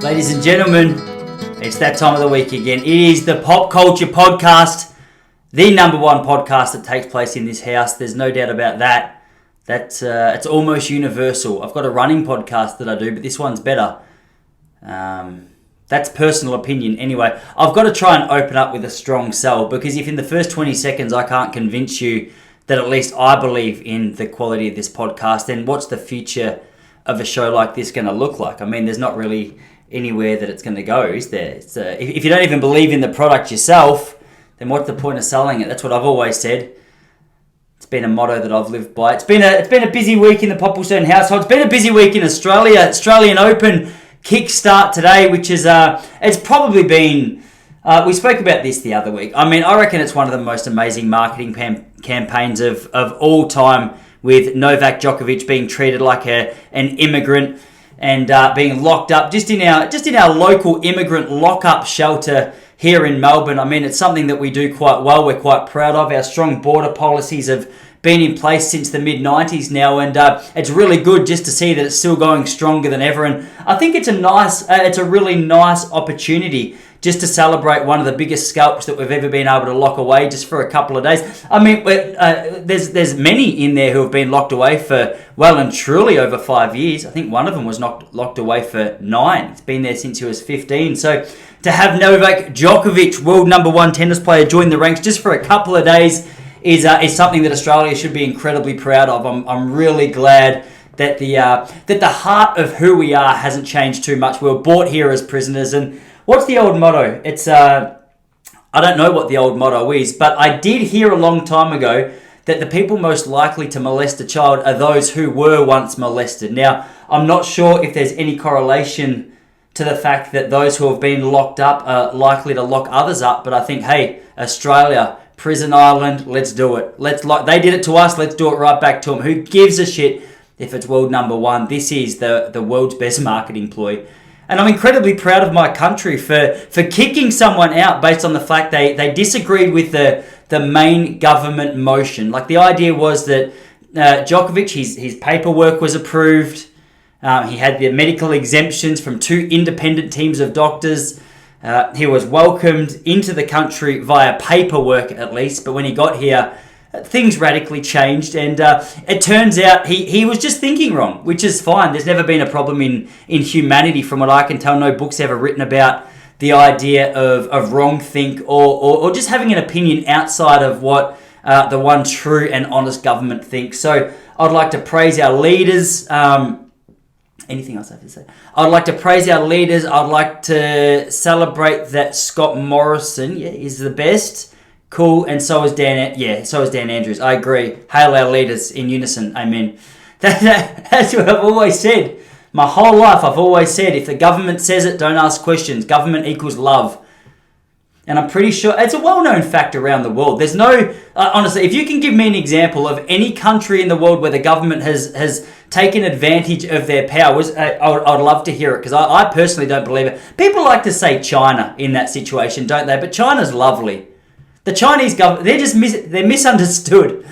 Ladies and gentlemen, it's that time of the week again. It is the Pop Culture Podcast, the number one podcast that takes place in this house. There's no doubt about that. It's almost universal. I've got a running podcast that I do, but this one's better. That's personal opinion. Anyway, I've got to try and open up with a strong sell, because if in the first 20 seconds I can't convince you that at least I believe in the quality of this podcast, then what's the future of a show like this going to look like? I mean, there's not really anywhere that it's going to go, is there? If you don't even believe in the product yourself, then what's the point of selling it? That's what I've always said. It's been a motto that I've lived by. It's been a busy week in the Popplestone household. It's been a busy week in Australia. Australian Open kickstart today, which is it's probably been. We spoke about this the other week. I mean, I reckon it's one of the most amazing marketing campaigns of all time, with Novak Djokovic being treated like an immigrant and being locked up just in our local immigrant lock-up shelter here in Melbourne. I mean, it's something that we do quite well. We're quite proud of. Our strong border policies have been in place since the mid-90s now, and it's really good just to see that it's still going stronger than ever. And I think it's a really nice opportunity just to celebrate one of the biggest scalps that we've ever been able to lock away just for a couple of days. I mean, there's many in there who have been locked away for well and truly over 5 years. I think one of them was locked away for 9. It's been there since he was 15. So to have Novak Djokovic, world number one tennis player, join the ranks just for a couple of days is something that Australia should be incredibly proud of. I'm really glad that the heart of who we are hasn't changed too much. We were brought here as prisoners, and what's the old motto? It's I don't know what the old motto is, but I did hear a long time ago that the people most likely to molest a child are those who were once molested. Now, I'm not sure if there's any correlation to the fact that those who have been locked up are likely to lock others up, but I think, hey, Australia, prison island, let's do it. They did it to us, let's do it right back to them. Who gives a shit if it's world number one? This is the world's best marketing ploy. And I'm incredibly proud of my country for kicking someone out based on the fact they disagreed with the main government motion. Like, the idea was that Djokovic, his paperwork was approved. He had the medical exemptions from 2 independent teams of doctors. He was welcomed into the country via paperwork, at least. But when he got here, things radically changed, and it turns out he was just thinking wrong, which is fine. There's never been a problem in humanity, from what I can tell. No books ever written about the idea of wrong think or just having an opinion outside of what the one true and honest government thinks. So I'd like to praise our leaders. Anything else I have to say? I'd like to praise our leaders. I'd like to celebrate that Scott Morrison is the best. Cool, and so is Dan Andrews. I agree. Hail our leaders in unison. Amen. That's what I've always said. My whole life I've always said, if the government says it, don't ask questions. Government equals love. And I'm pretty sure it's a well-known fact around the world. There's no... honestly, if you can give me an example of any country in the world where the government has taken advantage of their powers, I'd love to hear it, because I personally don't believe it. People like to say China in that situation, don't they? But China's lovely. The Chinese government, they're misunderstood.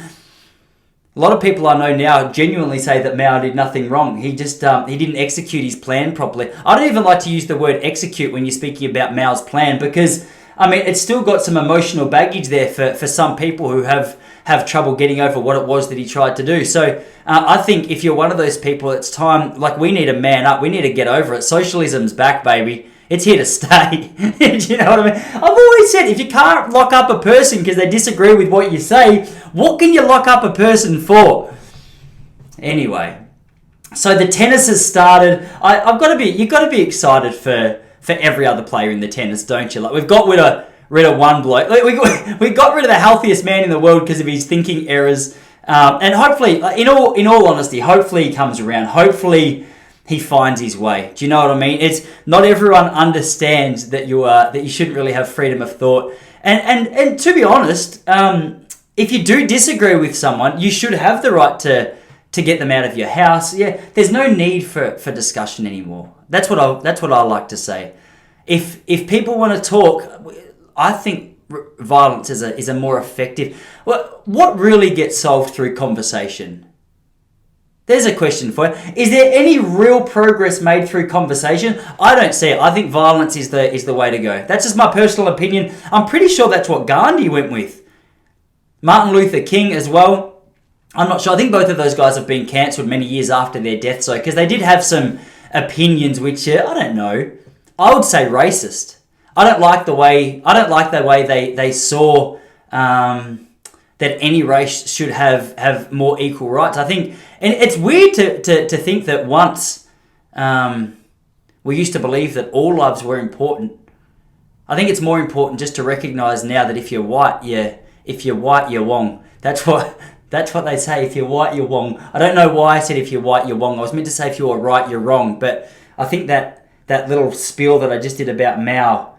A lot of people I know now genuinely say that Mao did nothing wrong. He just he didn't execute his plan properly. I don't even like to use the word execute when you're speaking about Mao's plan, because I mean, it's still got some emotional baggage there for some people who have trouble getting over what it was that he tried to do. So I think if you're one of those people, it's time, like, we need to man up. We need to get over it. Socialism's back, baby. It's here to stay. Do you know what I mean? I've always said, if you can't lock up a person because they disagree with what you say, what can you lock up a person for? Anyway, so the tennis has started. You've got to be excited for every other player in the tennis, don't you? Like, we've got rid of one bloke. We got rid of the healthiest man in the world because of his thinking errors. And hopefully, in all honesty, hopefully he comes around. Hopefully he finds his way. Do you know what I mean? It's not everyone understands that you shouldn't really have freedom of thought. And to be honest, if you do disagree with someone, you should have the right to get them out of your house. Yeah, there's no need for discussion anymore. That's what I like to say. If people want to talk, I think violence is a more effective. What really gets solved through conversation? There's a question for you. Is there any real progress made through conversation? I don't see it. I think violence is the way to go. That's just my personal opinion. I'm pretty sure that's what Gandhi went with. Martin Luther King as well. I'm not sure. I think both of those guys have been cancelled many years after their death, so because they did have some opinions which I don't know. I would say racist. I don't like the way they saw that any race should have more equal rights. I think, and it's weird to think that once we used to believe that all lives were important. I think it's more important just to recognise now that if you're white, you're wrong. That's what they say. If you're white, you're wrong. I don't know why I said if you're white, you're wrong. I was meant to say if you're right, you're wrong. But I think that little spiel that I just did about Mao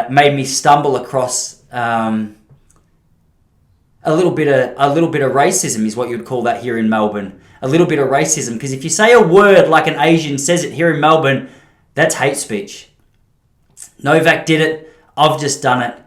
made me stumble across a little bit of racism is what you'd call that here in Melbourne. A little bit of racism, because if you say a word like an Asian says it here in Melbourne, that's hate speech. Novak did it. I've just done it.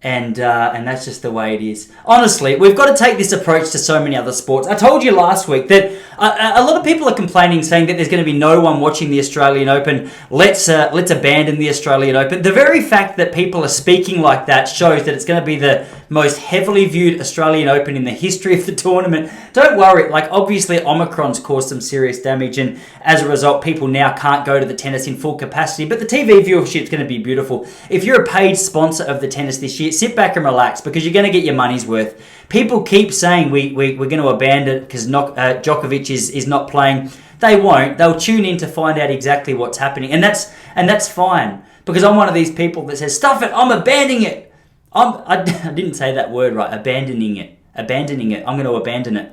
And that's just the way it is. Honestly, we've got to take this approach to so many other sports. I told you last week that a lot of people are complaining, saying that there's going to be no one watching the Australian Open. Let's abandon the Australian Open. The very fact that people are speaking like that shows that it's going to be the most heavily viewed Australian Open in the history of the tournament. Don't worry. Like, obviously, Omicron's caused some serious damage, and as a result, people now can't go to the tennis in full capacity. But the TV viewership's going to be beautiful. If you're a paid sponsor of the tennis this year, sit back and relax, because you're going to get your money's worth. People keep saying we're going to abandon it because Djokovic is not playing. They won't. They'll tune in to find out exactly what's happening, and that's fine, because I'm one of these people that says, stuff it, I'm abandoning it. I didn't say that word right. Abandoning it. I'm going to abandon it.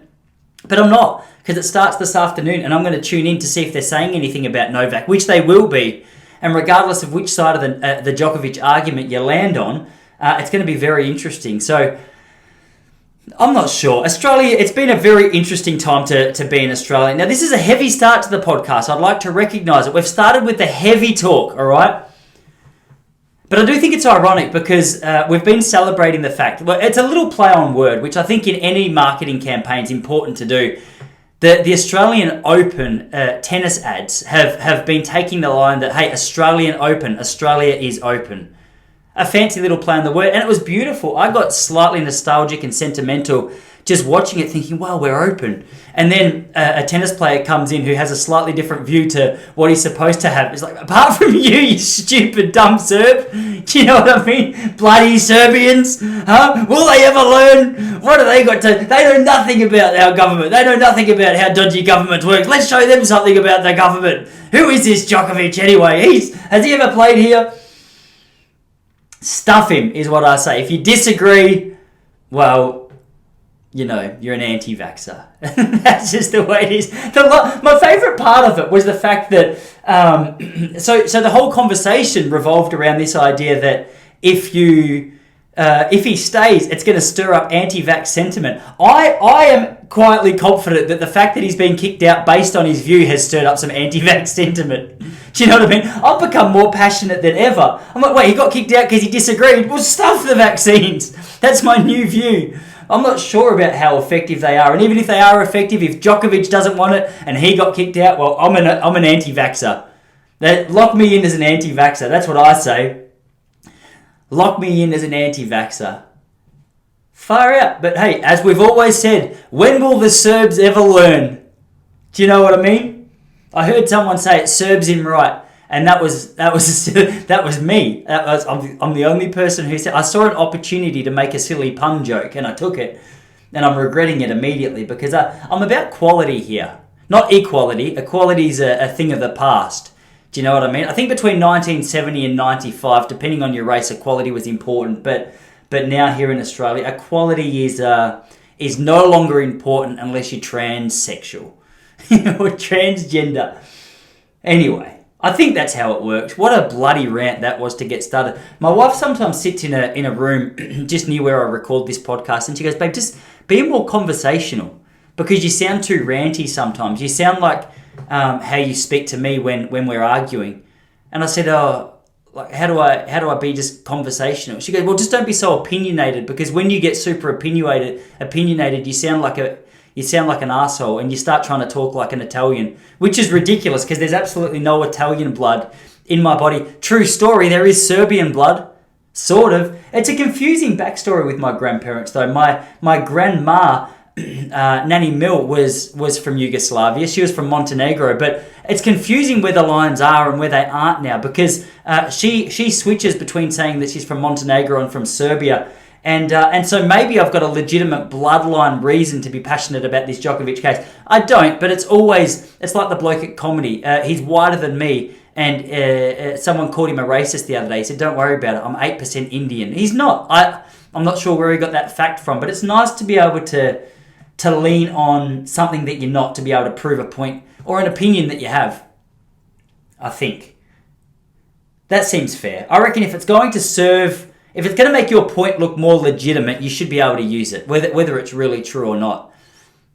But I'm not, because it starts this afternoon, and I'm going to tune in to see if they're saying anything about Novak, which they will be. And regardless of which side of the Djokovic argument you land on, it's going to be very interesting. So I'm not sure. Australia, it's been a very interesting time to be in Australia. Now, this is a heavy start to the podcast. I'd like to recognise it. We've started with the heavy talk, all right? But I do think it's ironic, because we've been celebrating the fact, well, it's a little play on word, which I think in any marketing campaign is important to do. The Australian Open tennis ads have been taking the line that, hey, Australian Open, Australia is open. A fancy little play on the word, and it was beautiful. I got slightly nostalgic and sentimental just watching it, thinking, wow, we're open. And then a tennis player comes in who has a slightly different view to what he's supposed to have. It's like, apart from you stupid dumb Serb, do you know what I mean? Bloody Serbians, huh? Will they ever learn? What have they got to... They know nothing about our government. They know nothing about how dodgy government works. Let's show them something about the government. Who is this Djokovic anyway? Has he ever played here? Stuff him, is what I say. If you disagree, well, you know, you're an anti-vaxxer. That's just the way it is. My favourite part of it was the fact that... So the whole conversation revolved around this idea that if he stays, it's going to stir up anti-vax sentiment. I am quietly confident that the fact that he's been kicked out based on his view has stirred up some anti-vax sentiment. Do you know what I mean? I've become more passionate than ever. I'm like, wait, he got kicked out because he disagreed? Well, stuff the vaccines. That's my new view. I'm not sure about how effective they are. And even if they are effective, if Djokovic doesn't want it and he got kicked out, well, I'm an anti-vaxxer. Lock me in as an anti-vaxxer. That's what I say. Lock me in as an anti-vaxxer. Far out. But hey, as we've always said, when will the Serbs ever learn? Do you know what I mean? I heard someone say it serves him right, and that was me. I'm the only person who said. I saw an opportunity to make a silly pun joke, and I took it, and I'm regretting it immediately, because I'm about quality here, not equality. Equality is a thing of the past. Do you know what I mean? I think between 1970 and 95, depending on your race, equality was important, but now here in Australia, equality is no longer important unless you're transsexual. Or transgender. Anyway, I think that's how it works. What a bloody rant that was to get started. My wife sometimes sits in a room just near where I record this podcast, and she goes, babe, just be more conversational, because you sound too ranty sometimes. You sound like how you speak to me when we're arguing. And I said, like, how do I be just conversational? She goes, well, just don't be so opinionated, because when you get super opinionated, you sound like you sound like an asshole, and you start trying to talk like an Italian, which is ridiculous because there's absolutely no Italian blood in my body. True story, there is Serbian blood, sort of. It's a confusing backstory with my grandparents, though. My grandma, Nanny Mill, was from Yugoslavia. She was from Montenegro, but it's confusing where the lines are and where they aren't now, because she switches between saying that she's from Montenegro and from Serbia. And so maybe I've got a legitimate bloodline reason to be passionate about this Djokovic case. I don't, but it's like the bloke at comedy. He's whiter than me, and someone called him a racist the other day. He said, "Don't worry about it, I'm 8% Indian." He's not. I'm not sure where he got that fact from, but it's nice to be able to lean on something that you're not, to be able to prove a point or an opinion that you have. I think that seems fair. I reckon if it's going to make your point look more legitimate, you should be able to use it, whether it's really true or not.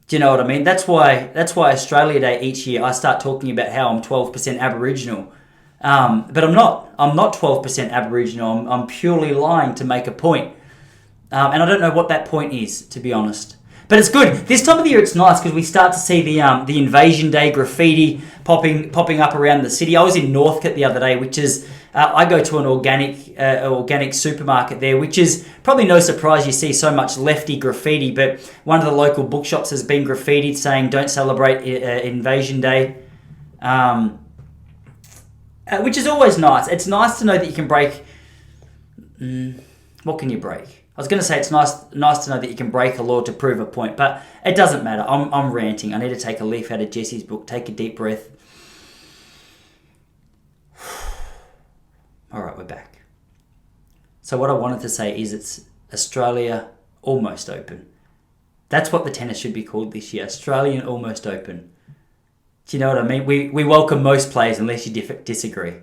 Do you know what I mean? That's why Australia Day each year I start talking about how I'm 12% Aboriginal. But I'm not. I'm not 12% Aboriginal. I'm purely lying to make a point. And I don't know what that point is, to be honest. But it's good. This time of the year, it's nice because we start to see the Invasion Day graffiti popping up around the city. I was in Northcote the other day, which is I go to an organic supermarket there, which is probably no surprise you see so much lefty graffiti. But one of the local bookshops has been graffitied saying "Don't celebrate Invasion Day," which is always nice. It's nice to know that you can break. What can you break? I was going to say it's nice to know that you can break a law to prove a point, but it doesn't matter. I'm ranting. I need to take a leaf out of Jesse's book. Take a deep breath. All right, we're back. So what I wanted to say is it's Australia Almost Open. That's what the tennis should be called this year. Australian Almost Open. Do you know what I mean? We welcome most players unless you disagree.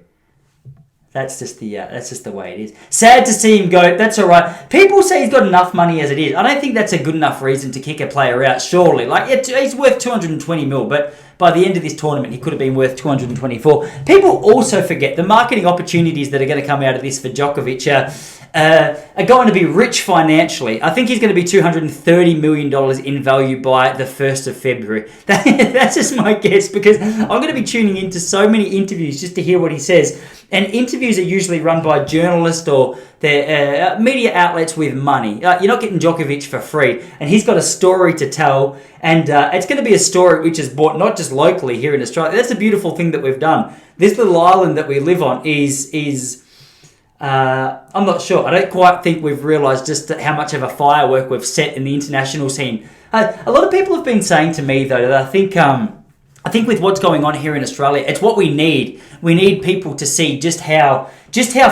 That's just the way it is. Sad to see him go. That's all right. People say he's got enough money as it is. I don't think that's a good enough reason to kick a player out, surely. He's worth 220 mil, but by the end of this tournament, he could have been worth 224. People also forget the marketing opportunities that are going to come out of this for Djokovic are going to be rich financially. I think he's going to be $230 million in value by the 1st of February. That's just my guess, because I'm going to be tuning into so many interviews just to hear what he says. And interviews are usually run by journalists or their media outlets with money. You're not getting Djokovic for free. And he's got a story to tell. And it's going to be a story which is bought not just locally here in Australia. That's a beautiful thing that we've done. This little island that we live on is I'm not sure. I don't quite think we've realised just how much of a firework we've set in the international scene. A lot of people have been saying to me, though, that I think with what's going on here in Australia, it's what we need. We need people to see just how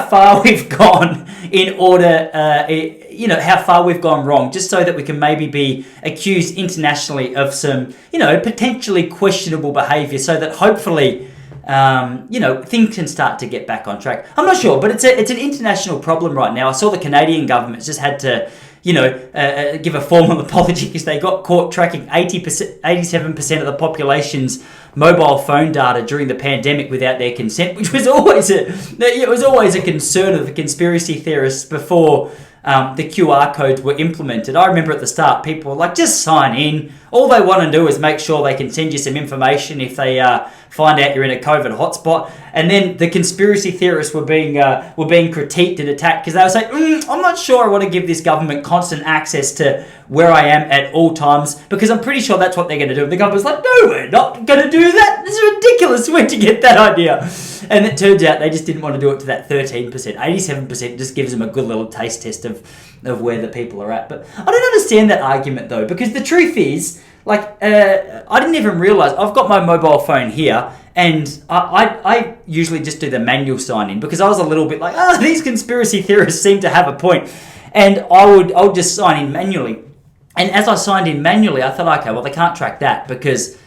far we've gone in order, how far we've gone wrong, just so that we can maybe be accused internationally of some, potentially questionable behaviour, so that hopefully, things can start to get back on track. I'm not sure, but it's an international problem right now. I saw the Canadian government's just had to, give a formal apology because they got caught tracking 87% of the population's mobile phone data during the pandemic without their consent, which was always a concern of the conspiracy theorists before the QR codes were implemented. I remember at the start, people were like, just sign in. All they want to do is make sure they can send you some information if they find out you're in a COVID hotspot. And then the conspiracy theorists were being critiqued and attacked because they were saying, I'm not sure I want to give this government constant access to where I am at all times, because I'm pretty sure that's what they're going to do. And the government's like, no, we're not going to do that. This is ridiculous. Where'd you get that idea? And it turns out they just didn't want to do it to that 13%. 87% just gives them a good little taste test of where the people are at. But I don't understand that argument, though, because the truth is, I didn't even realise, I've got my mobile phone here, and I usually just do the manual sign-in, because I was a little bit like, these conspiracy theorists seem to have a point. And I would just sign in manually. And as I signed in manually, I thought, okay, well, they can't track that, because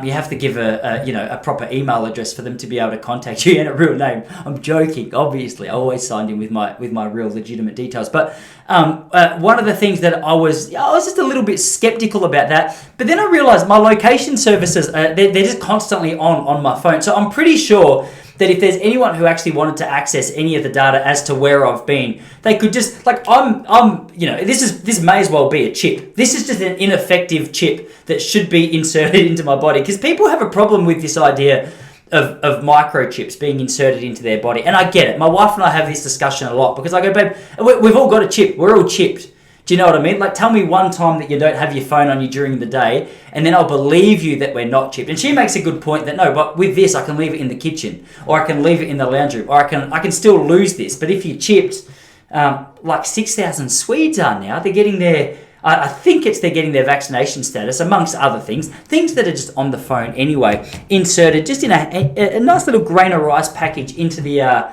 you have to give a proper email address for them to be able to contact you and a real name. I'm joking, obviously. I always signed in with my real legitimate details. But one of the things that I was just a little bit skeptical about that. But then I realized my location services, they're just constantly on my phone. So I'm pretty sure that if there's anyone who actually wanted to access any of the data as to where I've been, they could just, like, this may as well be a chip. This is just an ineffective chip that should be inserted into my body, because people have a problem with this idea of microchips being inserted into their body. And I get it. My wife and I have this discussion a lot, because I go, babe, we've all got a chip. We're all chipped. Do you know what I mean? Like, tell me one time that you don't have your phone on you during the day, and then I'll believe you that we're not chipped. And she makes a good point that no, but with this, I can leave it in the kitchen, or I can leave it in the lounge room, or I can still lose this. But if you're chipped, like 6,000 Swedes are now, they're getting their, I think they're getting their vaccination status, amongst other things that are just on the phone anyway, inserted just in a nice little grain of rice package into the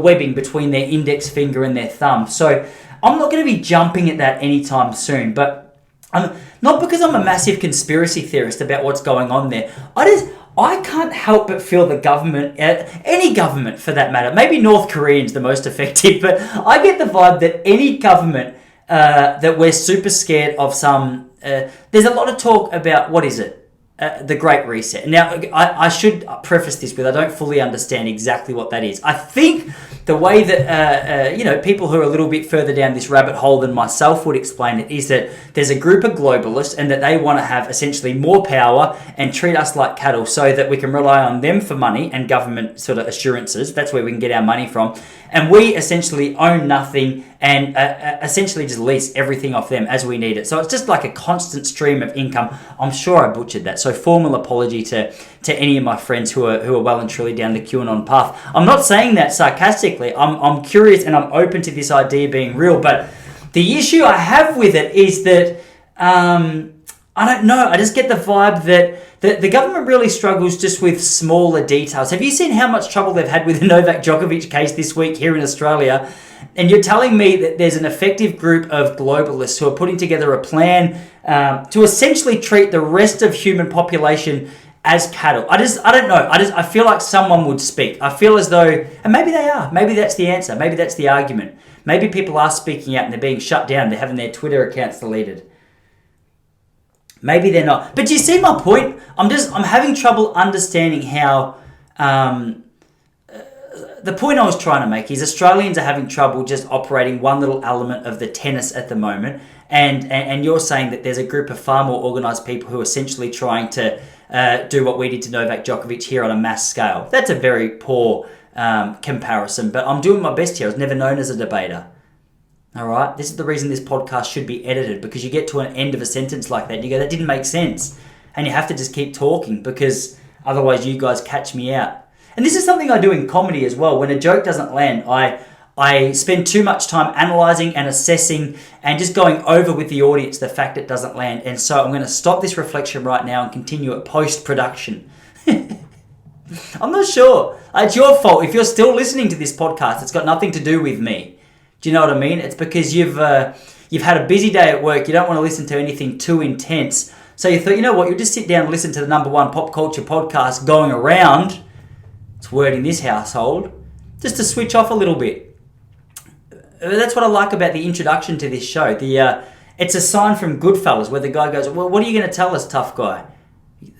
webbing between their index finger and their thumb. So I'm not going to be jumping at that anytime soon, but not because I'm a massive conspiracy theorist about what's going on there. I can't help but feel the government, any government for that matter, maybe North Korean's the most effective, but I get the vibe that any government that we're super scared of some... there's a lot of talk about, what is it? The Great Reset. Now, I should preface this with, I don't fully understand exactly what that is. I think the way that, people who are a little bit further down this rabbit hole than myself would explain it is that there's a group of globalists, and that they want to have essentially more power and treat us like cattle, so that we can rely on them for money and government sort of assurances. That's where we can get our money from. And we essentially own nothing and essentially just lease everything off them as we need it. So it's just like a constant stream of income. I'm sure I butchered that. So formal apology to any of my friends who are well and truly down the QAnon path. I'm not saying that sarcastically. I'm curious, and I'm open to this idea being real. But the issue I have with it is that I don't know. I just get the vibe that the government really struggles just with smaller details. Have you seen how much trouble they've had with the Novak Djokovic case this week here in Australia? And you're telling me that there's an effective group of globalists who are putting together a plan to essentially treat the rest of human population as cattle. I don't know. I feel like someone would speak. I feel as though, and maybe they are. Maybe that's the answer. Maybe that's the argument. Maybe people are speaking out and they're being shut down. They're having their Twitter accounts deleted. Maybe they're not. But do you see my point? I'm having trouble understanding how... the point I was trying to make is Australians are having trouble just operating one little element of the tennis at the moment, and you're saying that there's a group of far more organised people who are essentially trying to do what we did to Novak Djokovic here on a mass scale. That's a very poor comparison, but I'm doing my best here. I was never known as a debater. All right? This is the reason this podcast should be edited, because you get to an end of a sentence like that and you go, that didn't make sense. And you have to just keep talking, because otherwise you guys catch me out. And this is something I do in comedy as well. When a joke doesn't land, I spend too much time analysing and assessing and just going over with the audience the fact it doesn't land. And so I'm going to stop this reflection right now and continue at post-production. I'm not sure. It's your fault. If you're still listening to this podcast, it's got nothing to do with me. Do you know what I mean? It's because you've had a busy day at work. You don't want to listen to anything too intense. So you thought, you know what? You'll just sit down and listen to the #1 pop culture podcast going around. It's word in this household, just to switch off a little bit. That's what I like about the introduction to this show. It's a sign from Goodfellas where the guy goes, well, what are you going to tell us, tough guy?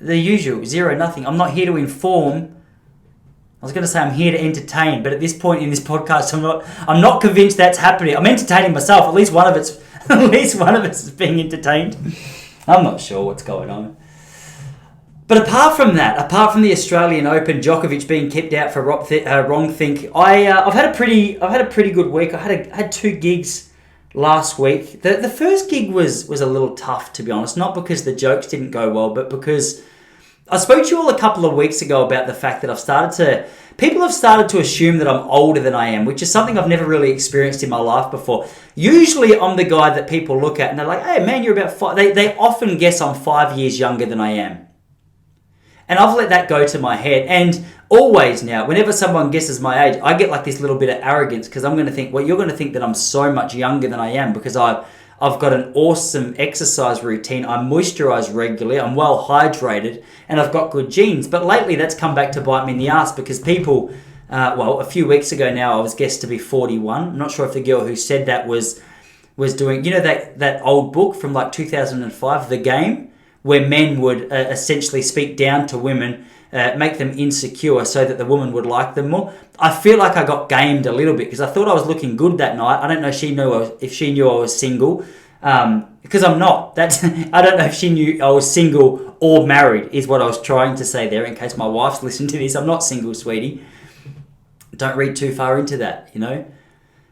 The usual, 0, nothing. I'm not here to inform. I was going to say I'm here to entertain, but at this point in this podcast, I'm not convinced that's happening. I'm entertaining myself. At least one of us is being entertained. I'm not sure what's going on. But apart from the Australian Open, Djokovic being kept out for wrong think, I've had a pretty good week. I had 2 gigs last week. The first gig was a little tough, to be honest, not because the jokes didn't go well, but because I spoke to you all a couple of weeks ago about the fact that people have started to assume that I'm older than I am, which is something I've never really experienced in my life before. Usually I'm the guy that people look at and they're like, hey man, you're about 5. They often guess I'm 5 years younger than I am. And I've let that go to my head. And always now, whenever someone guesses my age, I get like this little bit of arrogance, because I'm going to think, well, you're going to think that I'm so much younger than I am because I've got an awesome exercise routine. I moisturize regularly. I'm well hydrated and I've got good genes. But lately that's come back to bite me in the ass, because people, a few weeks ago now, I was guessed to be 41. I'm not sure if the girl who said that was doing, you know, that old book from like 2005, The Game, where men would essentially speak down to women make them insecure so that the woman would like them more. I feel like I got gamed a little bit because I thought I was looking good that night. I don't know if she knew I was single, because I'm not. I don't know if she knew I was single or married is what I was trying to say there, in case my wife's listened to this. I'm not single, sweetie. Don't read too far into that, you know.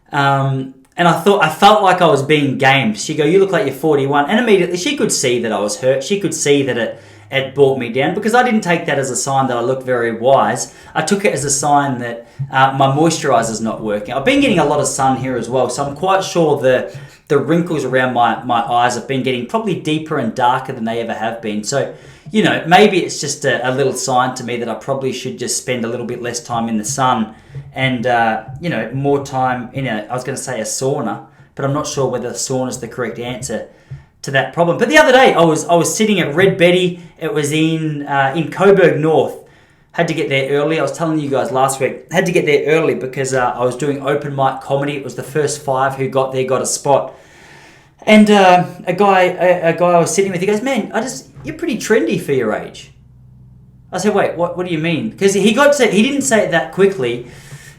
And I felt like I was being gamed. She'd go, "You look like you're 41." And immediately she could see that I was hurt. She could see that it brought me down, because I didn't take that as a sign that I looked very wise. I took it as a sign that my moisturizer's not working. I've been getting a lot of sun here as well, so I'm quite sure the wrinkles around my eyes have been getting probably deeper and darker than they ever have been. So, you know, maybe it's just a little sign to me that I probably should just spend a little bit less time in the sun and, you know, more time in I was going to say a sauna, but I'm not sure whether sauna is the correct answer to that problem. But the other day I was sitting at Red Betty. It was in Coburg North. Had to get there early. I was telling you guys last week, had to get there early because I was doing open mic comedy. It was the first 5 who got there got a spot. And a guy I was sitting with, he goes, "Man, you're pretty trendy for your age." I said, "Wait, what do you mean?" Because he didn't say it that quickly.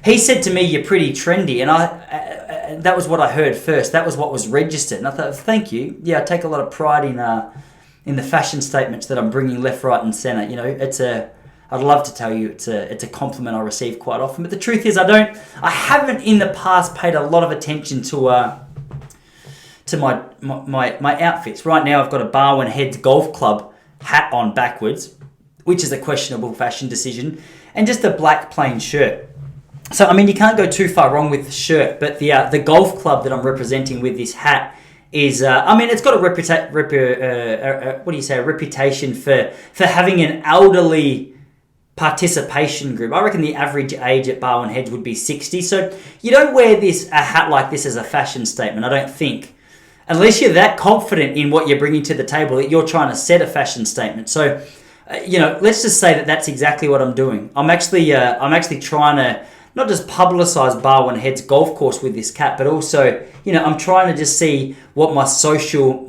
He said to me, "You're pretty trendy," and that was what I heard first. That was what was registered, and I thought, "Thank you. Yeah, I take a lot of pride in the fashion statements that I'm bringing left, right, and center. You know, I'd love to tell you it's a compliment I receive quite often, but the truth is I haven't in the past paid a lot of attention to my outfits. Right now I've got a Barwon Heads Golf Club hat on backwards, which is a questionable fashion decision, and just a black plain shirt. So, I mean, you can't go too far wrong with the shirt, but the golf club that I'm representing with this hat is, it's got a reputation for having an elderly participation group. I reckon the average age at Barwon Heads would be 60. So you don't wear a hat like this as a fashion statement, I don't think, unless you're that confident in what you're bringing to the table that you're trying to set a fashion statement. So, let's just say that that's exactly what I'm doing. I'm actually trying to not just publicise Barwon Heads Golf Course with this cap, but also, I'm trying to just see what my social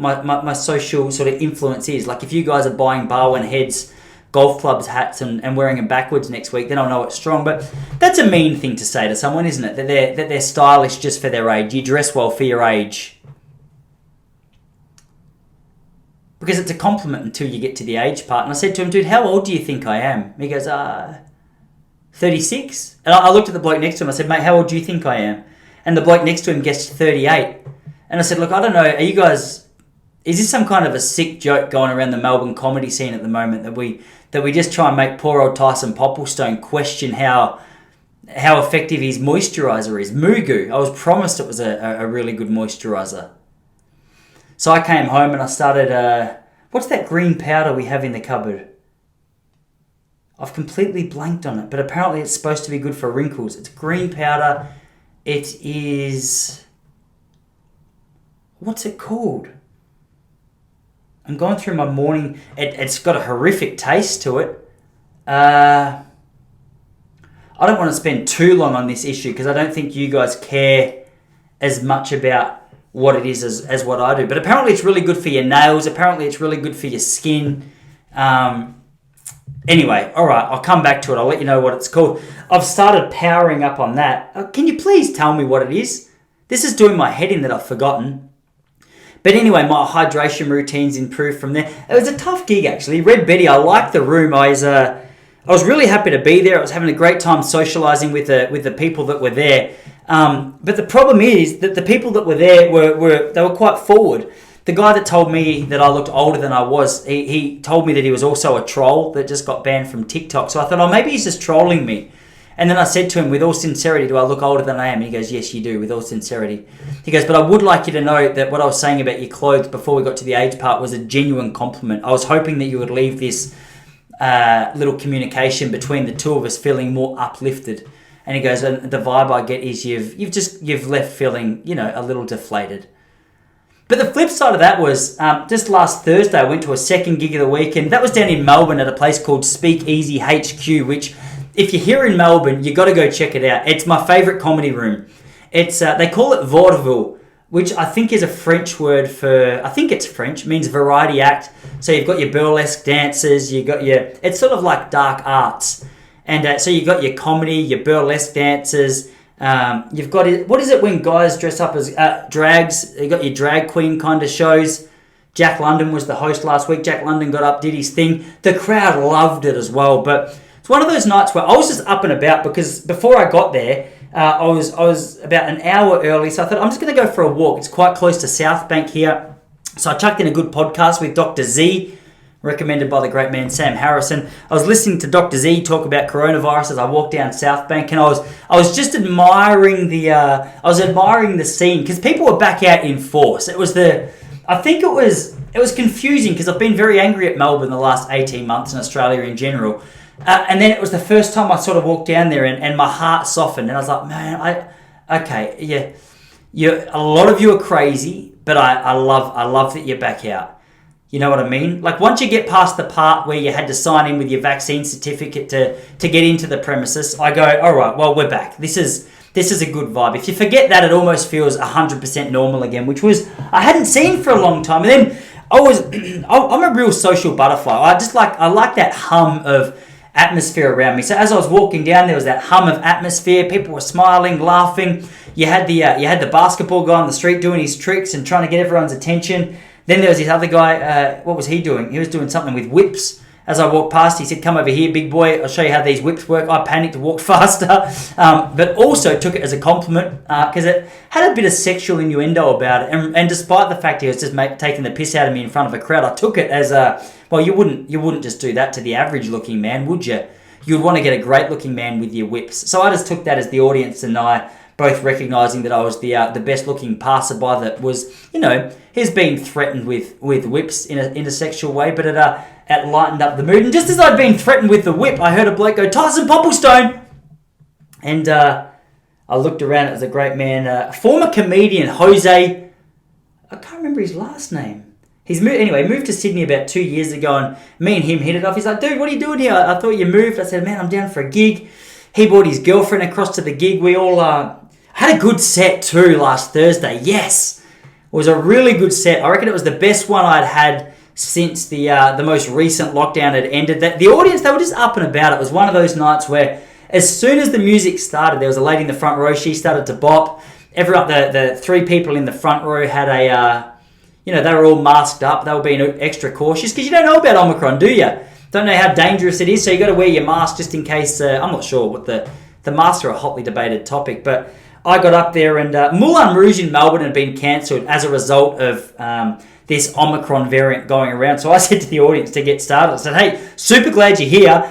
sort of influence is. Like, if you guys are buying Barwon Heads Golf Club's hats and wearing them backwards next week, then I'll know it's strong. But that's a mean thing to say to someone, isn't it? That they're stylish just for their age. You dress well for your age. Because it's a compliment until you get to the age part. And I said to him, "Dude, how old do you think I am?" And he goes, 36. And I looked at the bloke next to him. I said, "Mate, how old do you think I am?" And the bloke next to him guessed 38. And I said, "Look, I don't know. Are you guys... Is this some kind of a sick joke going around the Melbourne comedy scene at the moment that we just try and make poor old Tyson Popplestone question how effective his moisturiser is? Mugu. I was promised it was a really good moisturiser." So I came home and I started... what's that green powder we have in the cupboard? I've completely blanked on it, but apparently it's supposed to be good for wrinkles. It's green powder. It is... What's it called? I'm going through my morning... It's got a horrific taste to it. I don't want to spend too long on this issue because I don't think you guys care as much about what it is as what I do. But apparently it's really good for your nails. Apparently it's really good for your skin. Anyway, all right, I'll come back to it. I'll let you know what it's called. I've started powering up on that. Can you please tell me what it is? This is doing my head in that I've forgotten. But anyway, my hydration routine's improved from there. It was a tough gig, actually. Red Betty, I liked the room. I was really happy to be there. I was having a great time socialising with the people that were there. But the problem is that the people that were there were quite forward. The guy that told me that I looked older than I was, he told me that he was also a troll that just got banned from TikTok. So I thought, maybe he's just trolling me. And then I said to him, with all sincerity, "Do I look older than I am?" And he goes, "Yes, you do, with all sincerity." He goes, "But I would like you to know that what I was saying about your clothes before we got to the age part was a genuine compliment. I was hoping that you would leave this little communication between the two of us feeling more uplifted." And he goes, "And the vibe I get is you've left feeling, a little deflated." But the flip side of that was, just last Thursday, I went to a second gig of the week, and that was down in Melbourne at a place called Speak Easy HQ, which, if you're here in Melbourne, you got to go check it out. It's my favourite comedy room. It's they call it vaudeville which I think is a French word for, I think it's French, means variety act. So you've got your burlesque dancers, it's sort of like dark arts. And so you've got your comedy, your burlesque dancers, you've got, what is it when guys dress up as drags? You've got your drag queen kind of shows. Jack London was the host last week. Jack London got up, did his thing. The crowd loved it as well. But it's one of those nights where I was just up and about because before I got there, I was about an hour early. So I thought I'm just going to go for a walk. It's quite close to South Bank here. So I chucked in a good podcast with Dr. Z, recommended by the great man Sam Harrison. I was listening to Dr. Z talk about coronavirus as I walked down South Bank, and I was just admiring the scene because people were back out in force. It was confusing because I've been very angry at Melbourne the last 18 months and Australia in general. And then it was the first time I sort of walked down there and my heart softened and I was like, man, a lot of you are crazy, but I love that you're back out. You know what I mean? Like once you get past the part where you had to sign in with your vaccine certificate to get into the premises, I go, all right, well, we're back. This is a good vibe. If you forget that, it almost feels 100% normal again, which was I hadn't seen for a long time. And then I'm a real social butterfly. I like that hum of atmosphere around me. So as I was walking down, there was that hum of atmosphere. People were smiling, laughing. You had the basketball guy on the street doing his tricks and trying to get everyone's attention. Then there was this other guy. What was he doing? He was doing something with whips. As I walked past, he said, "Come over here, big boy. I'll show you how these whips work." I panicked to walk faster, but also took it as a compliment because it had a bit of sexual innuendo about it. And despite the fact he was just taking the piss out of me in front of a crowd, I took it as well. You wouldn't just do that to the average-looking man, would you? You'd want to get a great-looking man with your whips. So I just took that as the audience and I both recognising that I was the best-looking passerby that was, he's being threatened with whips in a sexual way, but it lightened up the mood. And just as I'd been threatened with the whip, I heard a bloke go, "Tyson Popplestone!" And I looked around, it was a great man, former comedian, Jose, I can't remember his last name. He's moved to Sydney about 2 years ago, and me and him hit it off. He's like, "Dude, what are you doing here? I thought you moved." I said, "Man, I'm down for a gig." He brought his girlfriend across to the gig. We all had a good set too last Thursday. Yes, it was a really good set. I reckon it was the best one I'd had since the most recent lockdown had ended. The audience, they were just up and about. It was one of those nights where as soon as the music started, there was a lady in the front row. She started to bop. Everyone, the three people in the front row had they were all masked up. They were being extra cautious because you don't know about Omicron, do you? Don't know how dangerous it is, so you got to wear your mask just in case. I'm not sure what the masks are a hotly debated topic, but I got up there and Moulin Rouge in Melbourne had been cancelled as a result of this Omicron variant going around. So I said to the audience to get started, I said, "Hey, super glad you're here.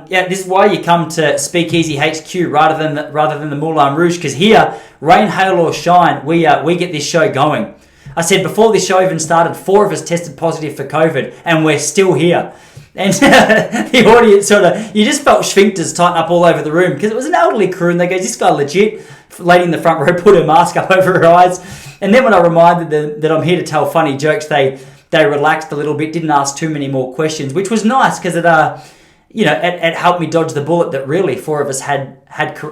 This is why you come to Speakeasy HQ rather than the Moulin Rouge, because here, rain, hail or shine, we get this show going." I said, before this show even started, 4 of us tested positive for COVID, and we're still here. And the audience you just felt sphincters tighten up all over the room because it was an elderly crew, and they go, "This guy legit?" Lady in the front row put her mask up over her eyes. And then when I reminded them that I'm here to tell funny jokes, they relaxed a little bit, didn't ask too many more questions, which was nice because it helped me dodge the bullet that really 4 of us had.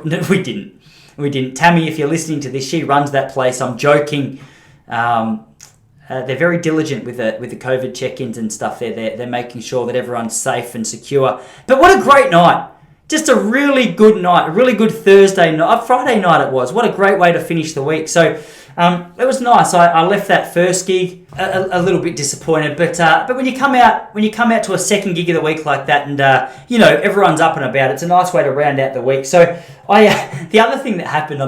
No, we didn't. Tammy, if you're listening to this, she runs that place. I'm joking. They're very diligent with the COVID check-ins and stuff. They're making sure that everyone's safe and secure. But what a great night. Just a really good night, a really good Thursday night, Friday night it was. What a great way to finish the week. So it was nice. I left that first gig a little bit disappointed, but when you come out to a second gig of the week like that, and everyone's up and about, it's a nice way to round out the week. So the other thing that happened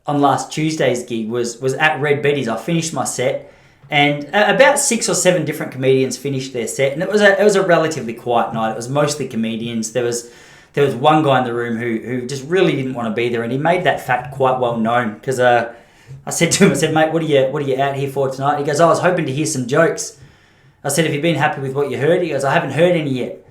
on last Tuesday's gig was at Red Betty's. I finished my set, and about 6 or 7 different comedians finished their set, and it was a relatively quiet night. It was mostly comedians. There was one guy in the room who just really didn't want to be there, and he made that fact quite well known because I said to him, I said, "Mate, what are you out here for tonight?" He goes, "I was hoping to hear some jokes." I said, "Have you been happy with what you heard?" He goes, "I haven't heard any yet."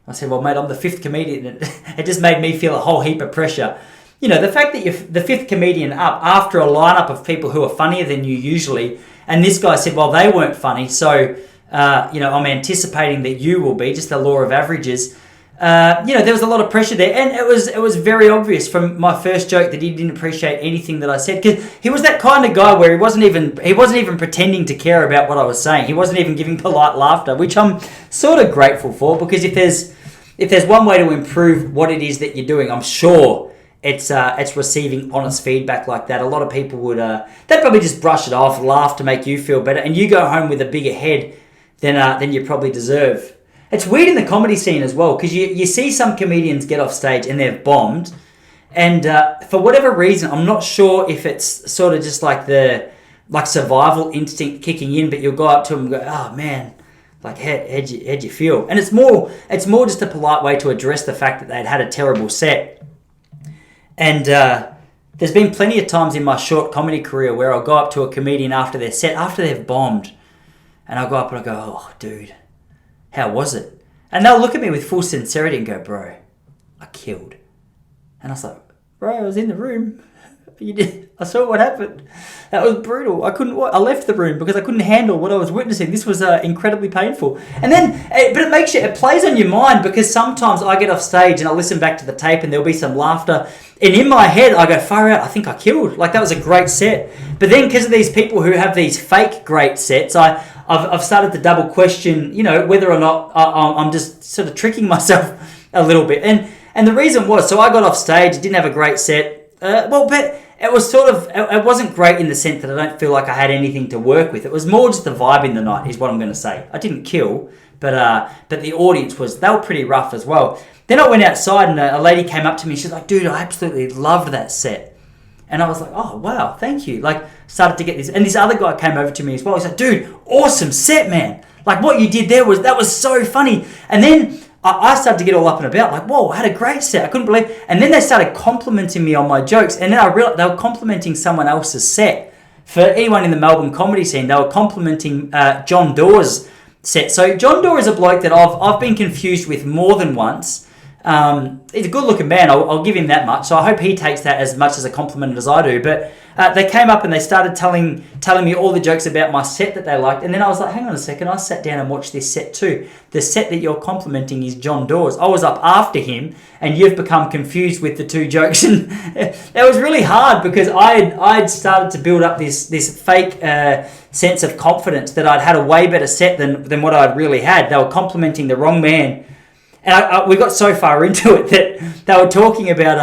I said, "Well, mate, I'm the 5th comedian." And it just made me feel a whole heap of pressure. The fact that you're the 5th comedian up after a lineup of people who are funnier than you usually, and this guy said, "Well, they weren't funny, so I'm anticipating that you will be." Just the law of averages. there was a lot of pressure there, and it was very obvious from my first joke that he didn't appreciate anything that I said, because he was that kind of guy where he wasn't even pretending to care about what I was saying. He wasn't even giving polite laughter, which I'm sort of grateful for, because if there's one way to improve what it is that you're doing, I'm sure it's receiving honest feedback like that. A lot of people would they'd probably just brush it off, laugh to make you feel better, and you go home with a bigger head than you probably deserve. It's weird in the comedy scene as well, because you see some comedians get off stage and they've bombed, and for whatever reason, I'm not sure if it's sort of just like the survival instinct kicking in, but you'll go up to them and go, oh man, like how'd you feel? And it's more just a polite way to address the fact that they'd had a terrible set. And there's been plenty of times in my short comedy career where I'll go up to a comedian after their set, after they've bombed, and I'll go up and I'll go, oh dude, how was it? And they'll look at me with full sincerity and go, bro, I killed. And I was like, bro, I was in the room. I saw what happened. That was brutal. I left the room because I couldn't handle what I was witnessing. This was incredibly painful. And then, but it plays on your mind, because sometimes I get off stage and I listen back to the tape and there'll be some laughter. And in my head, I go, far out, I think I killed. Like, that was a great set. But then, because of these people who have these fake great sets, I've started to double question, whether or not I'm just sort of tricking myself a little bit. And the reason was, so I got off stage, didn't have a great set. But it was it wasn't great in the sense that I don't feel like I had anything to work with. It was more just the vibe in the night, is what I'm going to say. I didn't kill, but the audience they were pretty rough as well. Then I went outside and a lady came up to me. She's like, dude, I absolutely loved that set. And I was like, oh, wow, thank you. Like, started to get this. And this other guy came over to me as well. He's like, dude, awesome set, man. Like, what you did there was so funny. And then I started to get all up and about, like, whoa, I had a great set. I couldn't believe it. And then they started complimenting me on my jokes. And then I realized they were complimenting someone else's set. For anyone in the Melbourne comedy scene, they were complimenting John Dawes' set. So John Daw is a bloke that I've been confused with more than once. He's a good-looking man, I'll give him that much. So I hope he takes that as much as a compliment as I do. But they came up and they started telling me all the jokes about my set that they liked. And then I was like, hang on a second, I sat down and watched this set too. The set that you're complimenting is John Dawes. I was up after him, and you've become confused with the two jokes. And it was really hard, because I'd started to build up this fake sense of confidence that I'd had a way better set than what I'd really had. They were complimenting the wrong man. And we got so far into it that they were talking about,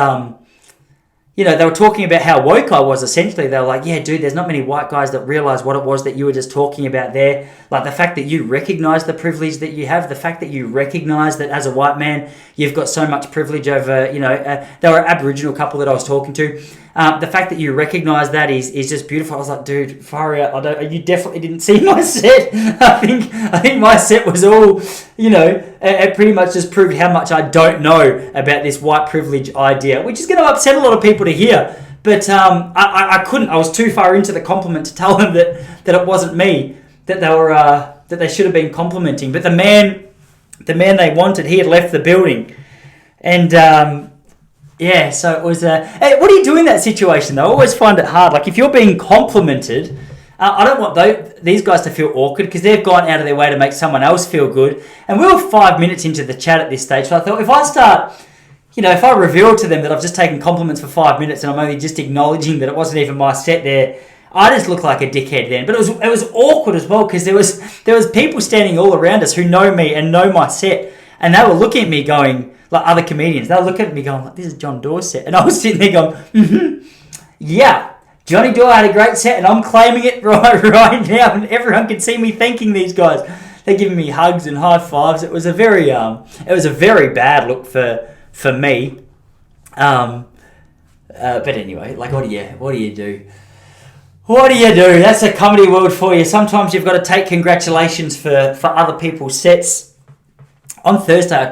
how woke I was, essentially. They were like, yeah, dude, there's not many white guys that realize what it was that you were just talking about there. Like, the fact that you recognize the privilege that you have, the fact that you recognize that as a white man, you've got so much privilege over, they were an Aboriginal couple that I was talking to. The fact that you recognize that is just beautiful. I was like, dude, far out. You definitely didn't see my set. I think my set was all, it pretty much just proved how much I don't know about this white privilege idea, which is going to upset a lot of people to hear. But I couldn't. I was too far into the compliment to tell them that it wasn't me, that they were that they should have been complimenting. But the man they wanted, he had left the building, and. Yeah, so it was... Hey, what do you do in that situation, though? I always find it hard. Like, if you're being complimented, I don't want these guys to feel awkward, because they've gone out of their way to make someone else feel good. And we were 5 minutes into the chat at this stage, so I thought, if I reveal to them that I've just taken compliments for 5 minutes and I'm only just acknowledging that it wasn't even my set there, I just look like a dickhead then. But it was awkward as well, because there was people standing all around us who know me and know my set, and they were looking at me going... Like other comedians, they'll look at me going, like, this is John Dawes' set. And I was sitting there going, yeah, Johnny Daw had a great set, and I'm claiming it right now, and everyone can see me thanking these guys. They're giving me hugs and high fives. It was a very bad look for me. But anyway, like, what do you do? What do you do? That's a comedy world for you. Sometimes you've got to take congratulations for other people's sets. On Thursday, I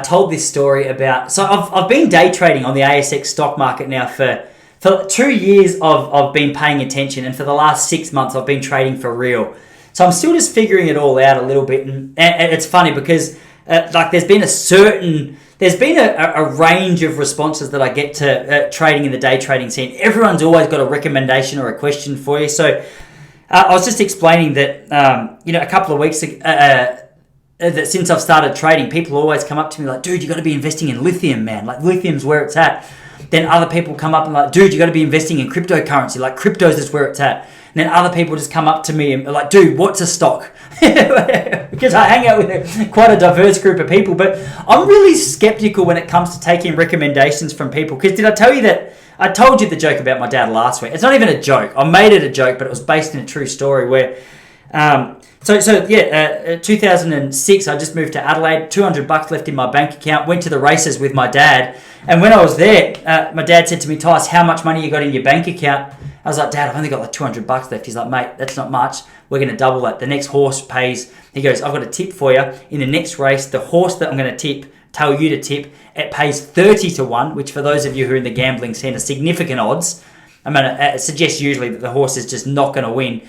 told this story about... So I've been day trading on the ASX stock market now for 2 years. I've been paying attention, and for the last 6 months I've been trading for real. So I'm still just figuring it all out a little bit, and it's funny because there's been a range of responses that I get to trading in the day trading scene. Everyone's always got a recommendation or a question for you. So I was just explaining that a couple of weeks ago... that since I've started trading, people always come up to me like, dude, you got to be investing in lithium, man. Like, lithium's where it's at. Then other people come up and like, dude, you got to be investing in cryptocurrency. Like, crypto's is where it's at. And then other people just come up to me and are like, dude, what's a stock? Because I hang out with quite a diverse group of people. But I'm really skeptical when it comes to taking recommendations from people. Because did I tell you that I told you the joke about my dad last week? It's not even a joke. I made it a joke, but it was based in a true story where... 2006, I just moved to Adelaide, $200 left in my bank account, went to the races with my dad. And when I was there, my dad said to me, Tice, how much money you got in your bank account? I was like, Dad, I've only got like $200 left. He's like, mate, that's not much. We're going to double that. The next horse pays, he goes, I've got a tip for you. In the next race, the horse that I'm going to tell you to tip, it pays 30-1, which for those of you who are in the gambling scene are significant odds. I'm going to suggest usually that the horse is just not going to win.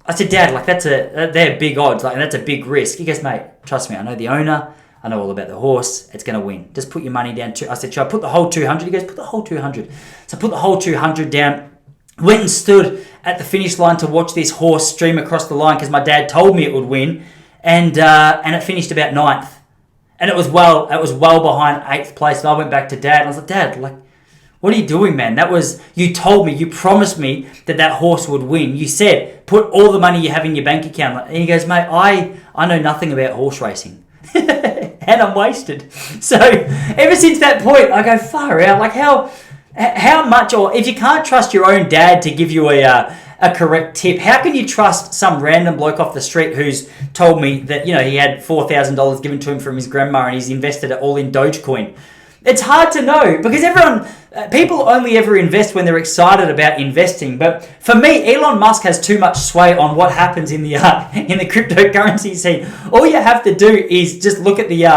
I said, Dad, like they're big odds, like, and that's a big risk. He goes, mate, trust me, I know the owner, I know all about the horse, it's going to win. Just put your money down. I said, should I put the whole 200? He goes, put the whole 200. So I put the whole 200 down, went and stood at the finish line to watch this horse stream across the line because my dad told me it would win, and it finished about 9th. And it was well behind 8th place. And I went back to Dad and I was like, Dad, like, what are you doing, man? You told me, you promised me that horse would win. You said, put all the money you have in your bank account. And he goes, mate, I know nothing about horse racing. And I'm wasted. So ever since that point, I go, far out. Like how much, or if you can't trust your own dad to give you a correct tip, how can you trust some random bloke off the street who's told me that, you know, he had $4,000 given to him from his grandma and he's invested it all in Dogecoin? It's hard to know because people only ever invest when they're excited about investing. But for me, Elon Musk has too much sway on what happens in the cryptocurrency scene. All you have to do is just look at the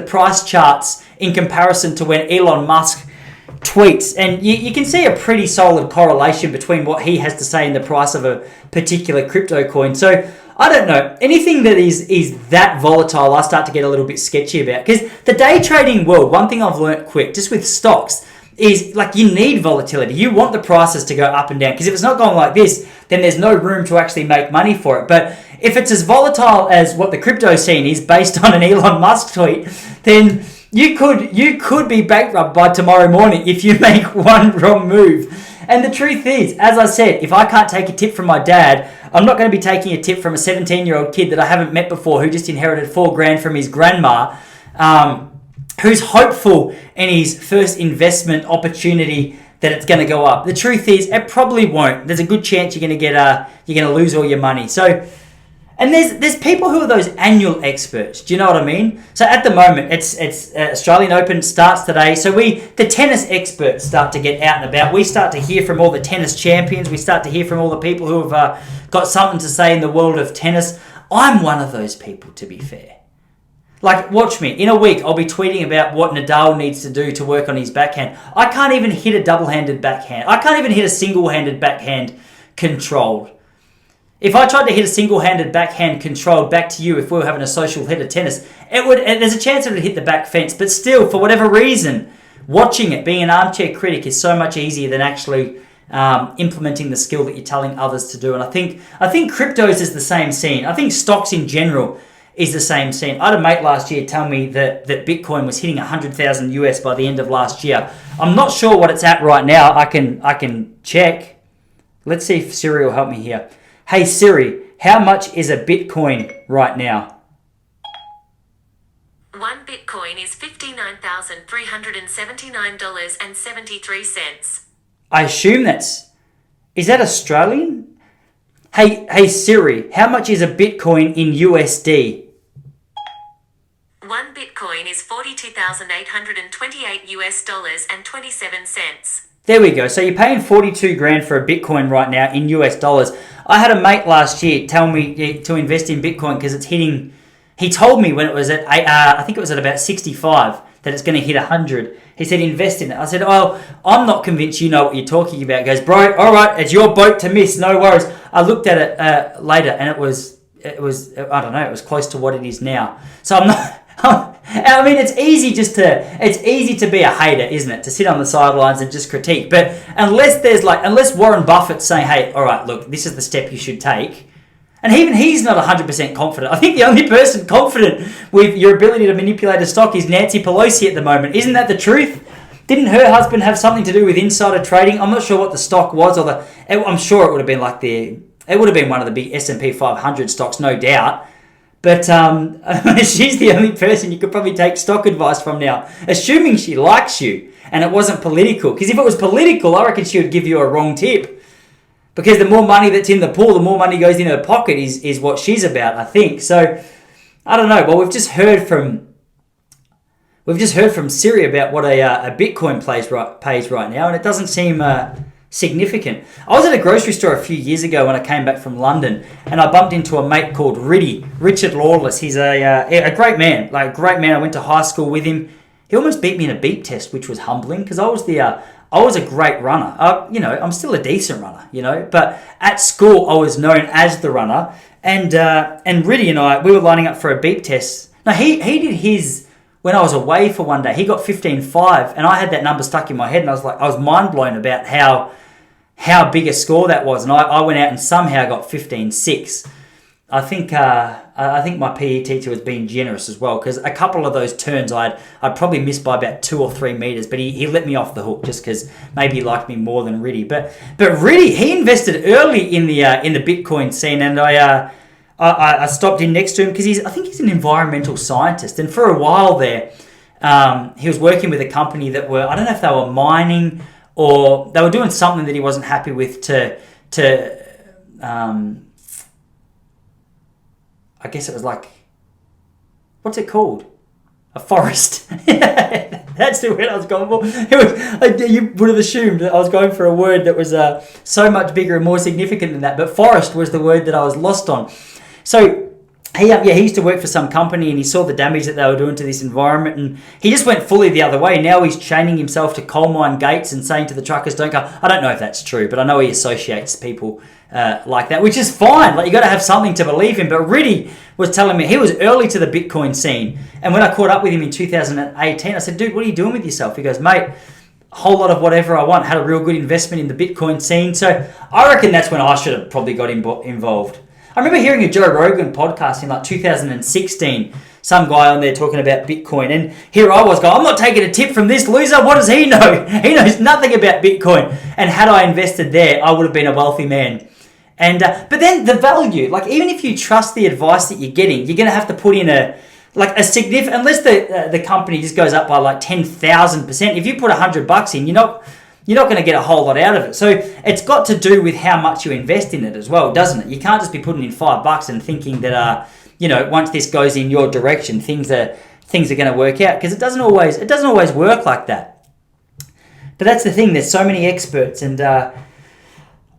price charts in comparison to when Elon Musk tweets, and you can see a pretty solid correlation between what he has to say and the price of a particular crypto coin. So I don't know. Anything that is that volatile, I start to get a little bit sketchy about. Because the day trading world, one thing I've learnt quick, just with stocks, is like you need volatility. You want the prices to go up and down. Because if it's not going like this, then there's no room to actually make money for it. But if it's as volatile as what the crypto scene is based on an Elon Musk tweet, then you could be bankrupt by tomorrow morning if you make one wrong move. And the truth is, as I said, if I can't take a tip from my dad, I'm not going to be taking a tip from a 17-year-old kid that I haven't met before who just inherited $4,000 from his grandma, who's hopeful in his first investment opportunity that it's going to go up. The truth is, it probably won't. There's a good chance you're going to lose all your money. So, and there's people who are those annual experts. Do you know what I mean? So at the moment, it's Australian Open starts today. So the tennis experts start to get out and about. We start to hear from all the tennis champions. We start to hear from all the people who have got something to say in the world of tennis. I'm one of those people, to be fair. Like, watch me. In a week, I'll be tweeting about what Nadal needs to do to work on his backhand. I can't even hit a double-handed backhand. I can't even hit a single-handed backhand controlled. If I tried to hit a single-handed backhand controlled back to you, if we were having a social hit of tennis, there's a chance it would hit the back fence. But still, for whatever reason, watching it, being an armchair critic, is so much easier than actually implementing the skill that you're telling others to do. And I think cryptos is the same scene. I think stocks in general is the same scene. I had a mate last year tell me that Bitcoin was hitting 100,000 US by the end of last year. I'm not sure what it's at right now. I can check. Let's see if Siri will help me here. Hey Siri, how much is a Bitcoin right now? One Bitcoin is $59,379.73. I assume is that Australian? Hey Siri, how much is a Bitcoin in USD? One Bitcoin is $42,828 and 27 cents. There we go. So you're paying $42,000 for a Bitcoin right now in US dollars. I had a mate last year tell me to invest in Bitcoin because it's hitting. He told me when it was at I think it was at about 65 that it's going to hit 100. He said invest in it. I said, oh, I'm not convinced you know what you're talking about. He goes, bro, all right, it's your boat to miss. No worries. I looked at it later and it was I don't know. It was close to what it is now. So I'm not. I mean, it's easy to be a hater, isn't it? To sit on the sidelines and just critique. But unless Warren Buffett's saying, hey, all right, look, this is the step you should take, And even he's not 100% confident. I think the only person confident with your ability to manipulate a stock is Nancy Pelosi at the moment. Isn't that the truth? Didn't her husband have something to do with insider trading? I'm not sure what the stock was, I'm sure it would have been it would have been one of the big S&P 500 stocks, no doubt. But she's the only person you could probably take stock advice from now, assuming she likes you and it wasn't political. Because if it was political, I reckon she would give you a wrong tip. Because the more money that's in the pool, the more money goes in her pocket is what she's about, I think. So, I don't know. Well, we've just heard from Siri about what a Bitcoin pays right now, and it doesn't seem significant. I was at a grocery store a few years ago when I came back from London, and I bumped into a mate called Richard Lawless. He's a great man, I went to high school with him. He almost beat me in a beep test, which was humbling because I was a great runner. I'm still a decent runner, but at school I was known as the runner. And Riddy and I, we were lining up for a beep test. Now he did his when I was away for one day. He got 15.5, and I had that number stuck in my head, and I was mind blown about how big a score that was. And I went out and somehow got 15.6. I think my PE teacher was being generous as well, because a couple of those turns I'd probably missed by about 2 or 3 meters, but he let me off the hook just because maybe he liked me more than Riddy. But Riddy, he invested early in the Bitcoin scene, and I stopped in next to him because I think he's an environmental scientist, and for a while there, he was working with a company that I don't know if they were mining or they were doing something that he wasn't happy with I guess it was like, what's it called? A forest. That's the word I was going for. You would have assumed that I was going for a word that was so much bigger and more significant than that. But forest was the word that I was lost on. So he used to work for some company, and he saw the damage that they were doing to this environment, and he just went fully the other way. Now he's chaining himself to coal mine gates and saying to the truckers, don't go. I don't know if that's true, but I know he associates people like that, which is fine. You got to have something to believe in. But Riddy was telling me he was early to the Bitcoin scene, and when I caught up with him in 2018, I said, dude, what are you doing with yourself? He goes, mate, a whole lot of whatever I want. Had a real good investment in the Bitcoin scene. So I reckon that's when I should have probably got involved. I remember hearing a Joe Rogan podcast in 2016, some guy on there talking about Bitcoin, and here I was going, I'm not taking a tip from this loser. What does he know? He knows nothing about Bitcoin. And had I invested there, I would have been a wealthy man. And but then the value, even if you trust the advice that you're getting, you're going to have to put in a significant, unless the company just goes up by 10,000%. If you put $100 in, you're not going to get a whole lot out of it. So it's got to do with how much you invest in it as well, doesn't it? You can't just be putting in $5 and thinking that once this goes in your direction, things are going to work out, because it doesn't always work like that. But that's the thing. There's so many experts, and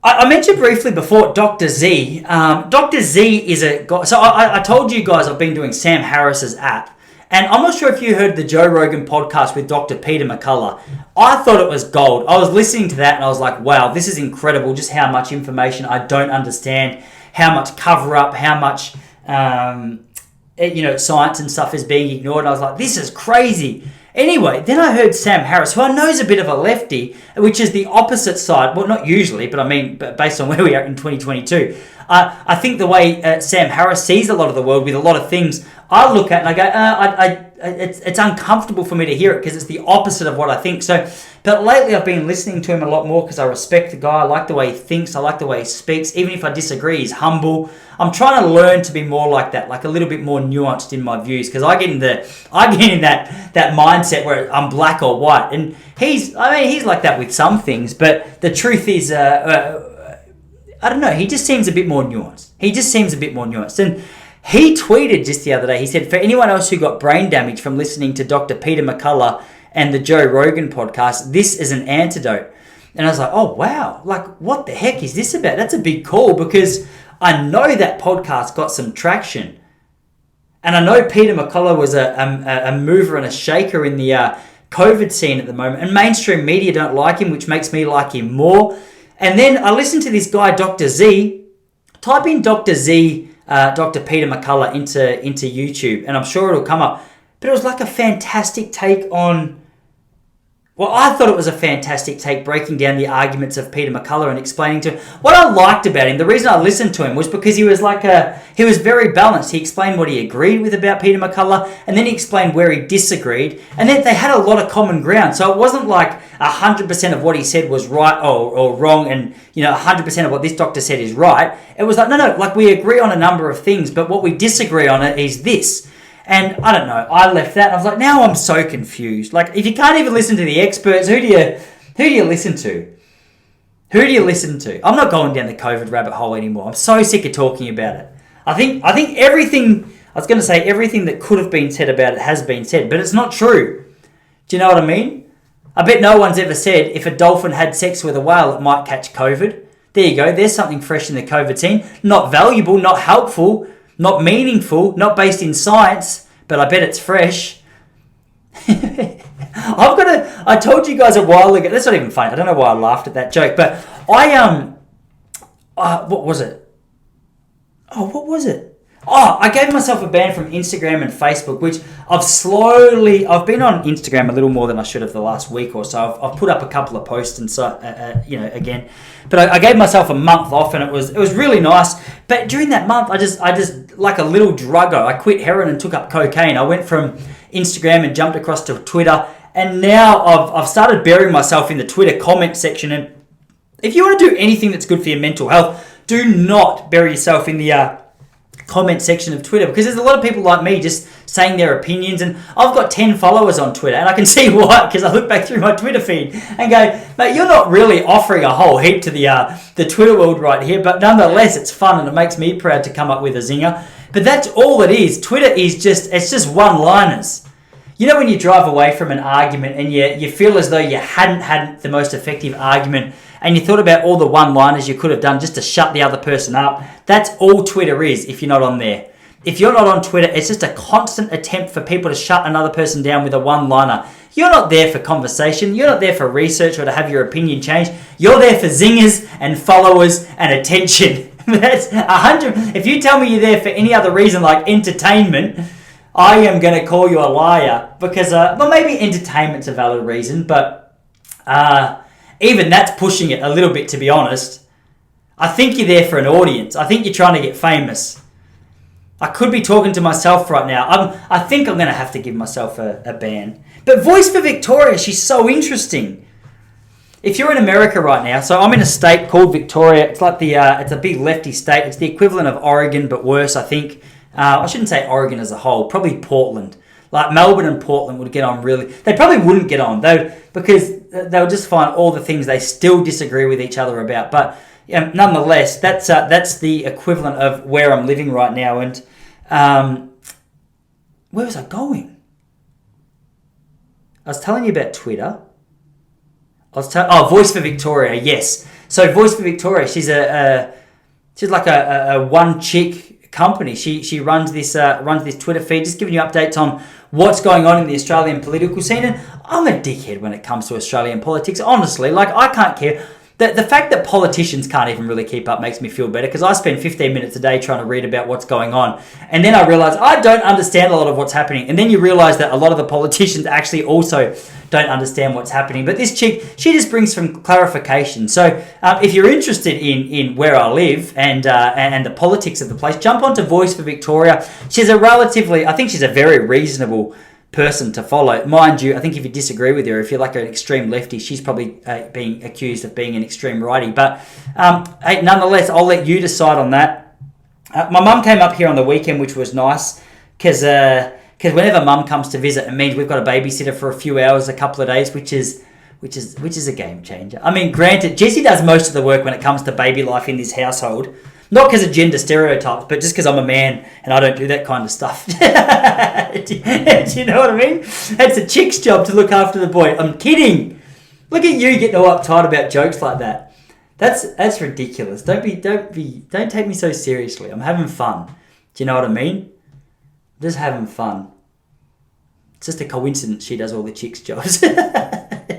I mentioned briefly before Dr. Z. Dr. Z is a guy. So I told you guys I've been doing Sam Harris's app. And I'm not sure if you heard the Joe Rogan podcast with Dr. Peter McCullough. I thought it was gold. I was listening to that and I was like, wow, this is incredible. Just how much information I don't understand, how much cover up, how much science and stuff is being ignored. And I was like, this is crazy. Anyway, then I heard Sam Harris, who I know is a bit of a lefty, which is the opposite side. Well, not usually, but I mean, based on where we are in 2022. I think the way Sam Harris sees a lot of the world with a lot of things, I look at and I go, it's uncomfortable for me to hear it because it's the opposite of what I think. But lately I've been listening to him a lot more because I respect the guy. I like the way he thinks. I like the way he speaks. Even if I disagree, he's humble. I'm trying to learn to be more like that, a little bit more nuanced in my views, because I get in that mindset where I'm black or white, and he's like that with some things. But the truth is, I don't know. He just seems a bit more nuanced. And he tweeted just the other day, he said, for anyone else who got brain damage from listening to Dr. Peter McCullough and the Joe Rogan podcast, this is an antidote. And I was like, oh, wow. What the heck is this about? That's a big call, because I know that podcast got some traction. And I know Peter McCullough was a mover and a shaker in the COVID scene at the moment. And mainstream media don't like him, which makes me like him more. And then I listened to this guy, Dr. Z. Type in Dr. Z, Dr. Peter McCullough into YouTube, and I'm sure it'll come up. But it was a fantastic take on Well, I thought it was a fantastic take, breaking down the arguments of Peter McCullough and explaining to him. What I liked about him, the reason I listened to him was because he was he was very balanced. He explained what he agreed with about Peter McCullough, and then he explained where he disagreed, and then they had a lot of common ground. So it wasn't like 100% of what he said was right or wrong, and 100% of what this doctor said is right. It was like, no, like we agree on a number of things, but what we disagree on is this. And I don't know, I left that and I was like, now I'm so confused. Like, if you can't even listen to the experts, who do you listen to? Who do you listen to? I'm not going down the COVID rabbit hole anymore. I'm so sick of talking about it. I think everything, I was going to say everything that could have been said about it has been said, but it's not true. Do you know what I mean? I bet no one's ever said if a dolphin had sex with a whale, it might catch COVID. There you go. There's something fresh in the COVID scene. Not valuable, not helpful, not meaningful, not based in science, but I bet it's fresh. I told you guys a while ago, that's not even funny, I don't know why I laughed at that joke, but what was it? I gave myself a ban from Instagram and Facebook, which I've been on Instagram a little more than I should have the last week or so. I've put up a couple of posts and so, again. But I gave myself a month off and it was really nice. But during that month, I just like a little drugger, I quit heroin and took up cocaine. I went from Instagram and jumped across to Twitter. And now I've started burying myself in the Twitter comment section. And if you want to do anything that's good for your mental health, do not bury yourself in the comment section of Twitter, because there's a lot of people like me just saying their opinions, and I've got 10 followers on Twitter, and I can see why, because I look back through my Twitter feed and go, mate, you're not really offering a whole heap to the Twitter world right here, but nonetheless it's fun and it makes me proud to come up with a zinger. But that's all it is. Twitter is just one-liners. You know when you drive away from an argument and you feel as though you hadn't had the most effective argument, and you thought about all the one-liners you could have done just to shut the other person up? That's all Twitter is if you're not on there. If you're not on Twitter, it's just a constant attempt for people to shut another person down with a one-liner. You're not there for conversation. You're not there for research or to have your opinion changed. You're there for zingers and followers and attention. That's 100. If you tell me you're there for any other reason like entertainment, I am going to call you a liar, because, maybe entertainment's a valid reason, but even that's pushing it a little bit, to be honest. I think you're there for an audience. I think you're trying to get famous. I could be talking to myself right now. I think I'm going to have to give myself a ban. But Voice for Victoria, she's so interesting. If you're in America right now, so I'm in a state called Victoria. It's like it's a big lefty state. It's the equivalent of Oregon, but worse, I think. I shouldn't say Oregon as a whole. Probably Portland. Like Melbourne and Portland would get on really. They probably wouldn't get on though, because they would just find all the things they still disagree with each other about. But nonetheless, that's the equivalent of where I'm living right now. And where was I going? I was telling you about Twitter. Voice for Victoria. Yes. So Voice for Victoria. She's like a one chick company. She runs this Twitter feed, just giving you updates on what's going on in the Australian political scene. And I'm a dickhead when it comes to Australian politics. Honestly, like I can't care. The fact that politicians can't even really keep up makes me feel better, because I spend 15 minutes a day trying to read about what's going on. And then I realise I don't understand a lot of what's happening. And then you realise that a lot of the politicians actually also don't understand what's happening. But this chick, she just brings some clarification. So if you're interested in where I live and the politics of the place, jump onto Voice for Victoria. She's I think she's a very reasonable person to follow. Mind you, I think if you disagree with her, if you're like an extreme lefty, she's probably being accused of being an extreme righty. But hey, nonetheless, I'll let you decide on that. My mum came up here on the weekend, which was nice, because whenever mum comes to visit, it means we've got a babysitter for a few hours, a couple of days, which is a game changer. I mean, granted, Jessie does most of the work when it comes to baby life in this household. Not because of gender stereotypes, but just because I'm a man and I don't do that kind of stuff. Do you know what I mean? It's a chick's job to look after the boy. I'm kidding. Look at you getting all uptight about jokes like that. That's ridiculous. Don't take me so seriously. I'm having fun. Do you know what I mean? I'm just having fun. It's just a coincidence she does all the chicks' jobs. Yeah,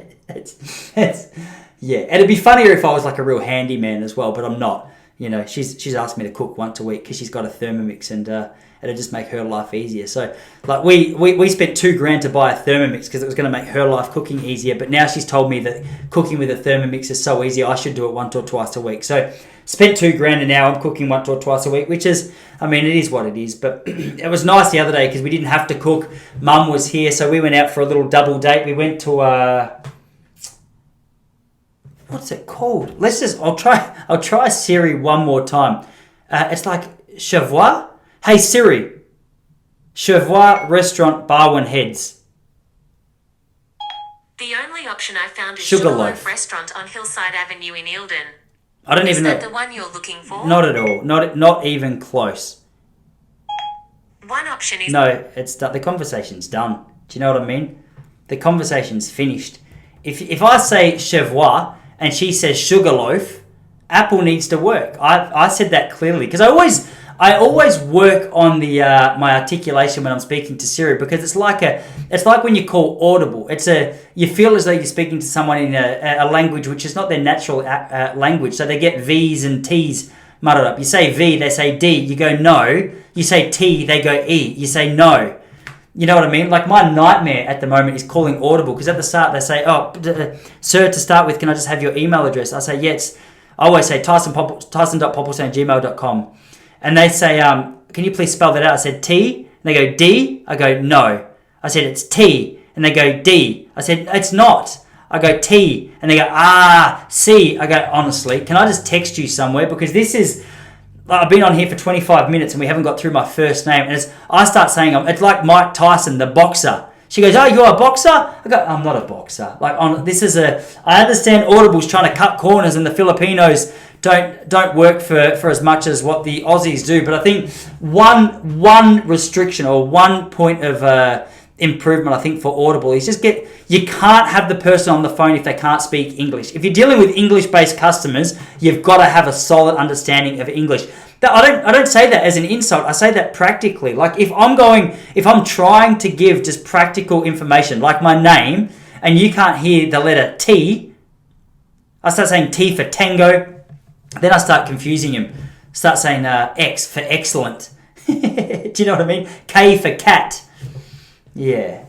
and it'd be funnier if I was like a real handyman as well, but I'm not. she's asked me to cook once a week because she's got a Thermomix and it'll just make her life easier. So like we spent $2,000 to buy a Thermomix because it was going to make her life cooking easier. But now she's told me that cooking with a Thermomix is so easy, I should do it once or twice a week. So spent $2,000 and now I'm cooking once or twice a week, which is, it is what it is. But it was nice the other day because we didn't have to cook. Mum was here, so we went out for a little double date. We went to what's it called? I'll try Siri one more time. It's like Chevois. Hey Siri, Chevois Restaurant, Barwon Heads. The only option I found is Sugarloaf Restaurant on Hillside Avenue in Eildon. I don't even know. Is that the one you're looking for? Not at all. Not even close. One option is... No, the conversation's done. Do you know what I mean? The conversation's finished. If I say Chevois and she says Sugarloaf, Apple needs to work. I said that clearly because I always work on the my articulation when I'm speaking to Siri because it's like when you call Audible. You feel as though you're speaking to someone in a language which is not their natural language, so they get V's and T's muddled up. You say V, they say D. You go no. You say T, they go E. You say no. You know what I mean? Like my nightmare at the moment is calling Audible because at the start they say, sir, to start with, can I just have your email address? I say, yes. I always say tyson.popplestone@gmail.com. And they say, can you please spell that out? I said T. And they go D. I go no. I said it's T. And they go D. I said it's not. I go T. And they go C. I go honestly, can I just text you somewhere because this is. I've been on here for 25 minutes and we haven't got through my first name. And I start saying, it's like Mike Tyson, the boxer. She goes, oh, you're a boxer? I go, I'm not a boxer. I understand Audible's trying to cut corners and the Filipinos don't work for as much as what the Aussies do. But I think one restriction or one point of improvement, I think, for Audible is you can't have the person on the phone if they can't speak English. If you're dealing with English-based customers, you've got to have a solid understanding of English. I don't say that as an insult. I say that practically. Like if I'm trying to give just practical information, like my name, and you can't hear the letter T, I start saying T for tango. Then I start confusing him. Start saying X for excellent. Do you know what I mean? K for cat. Yeah.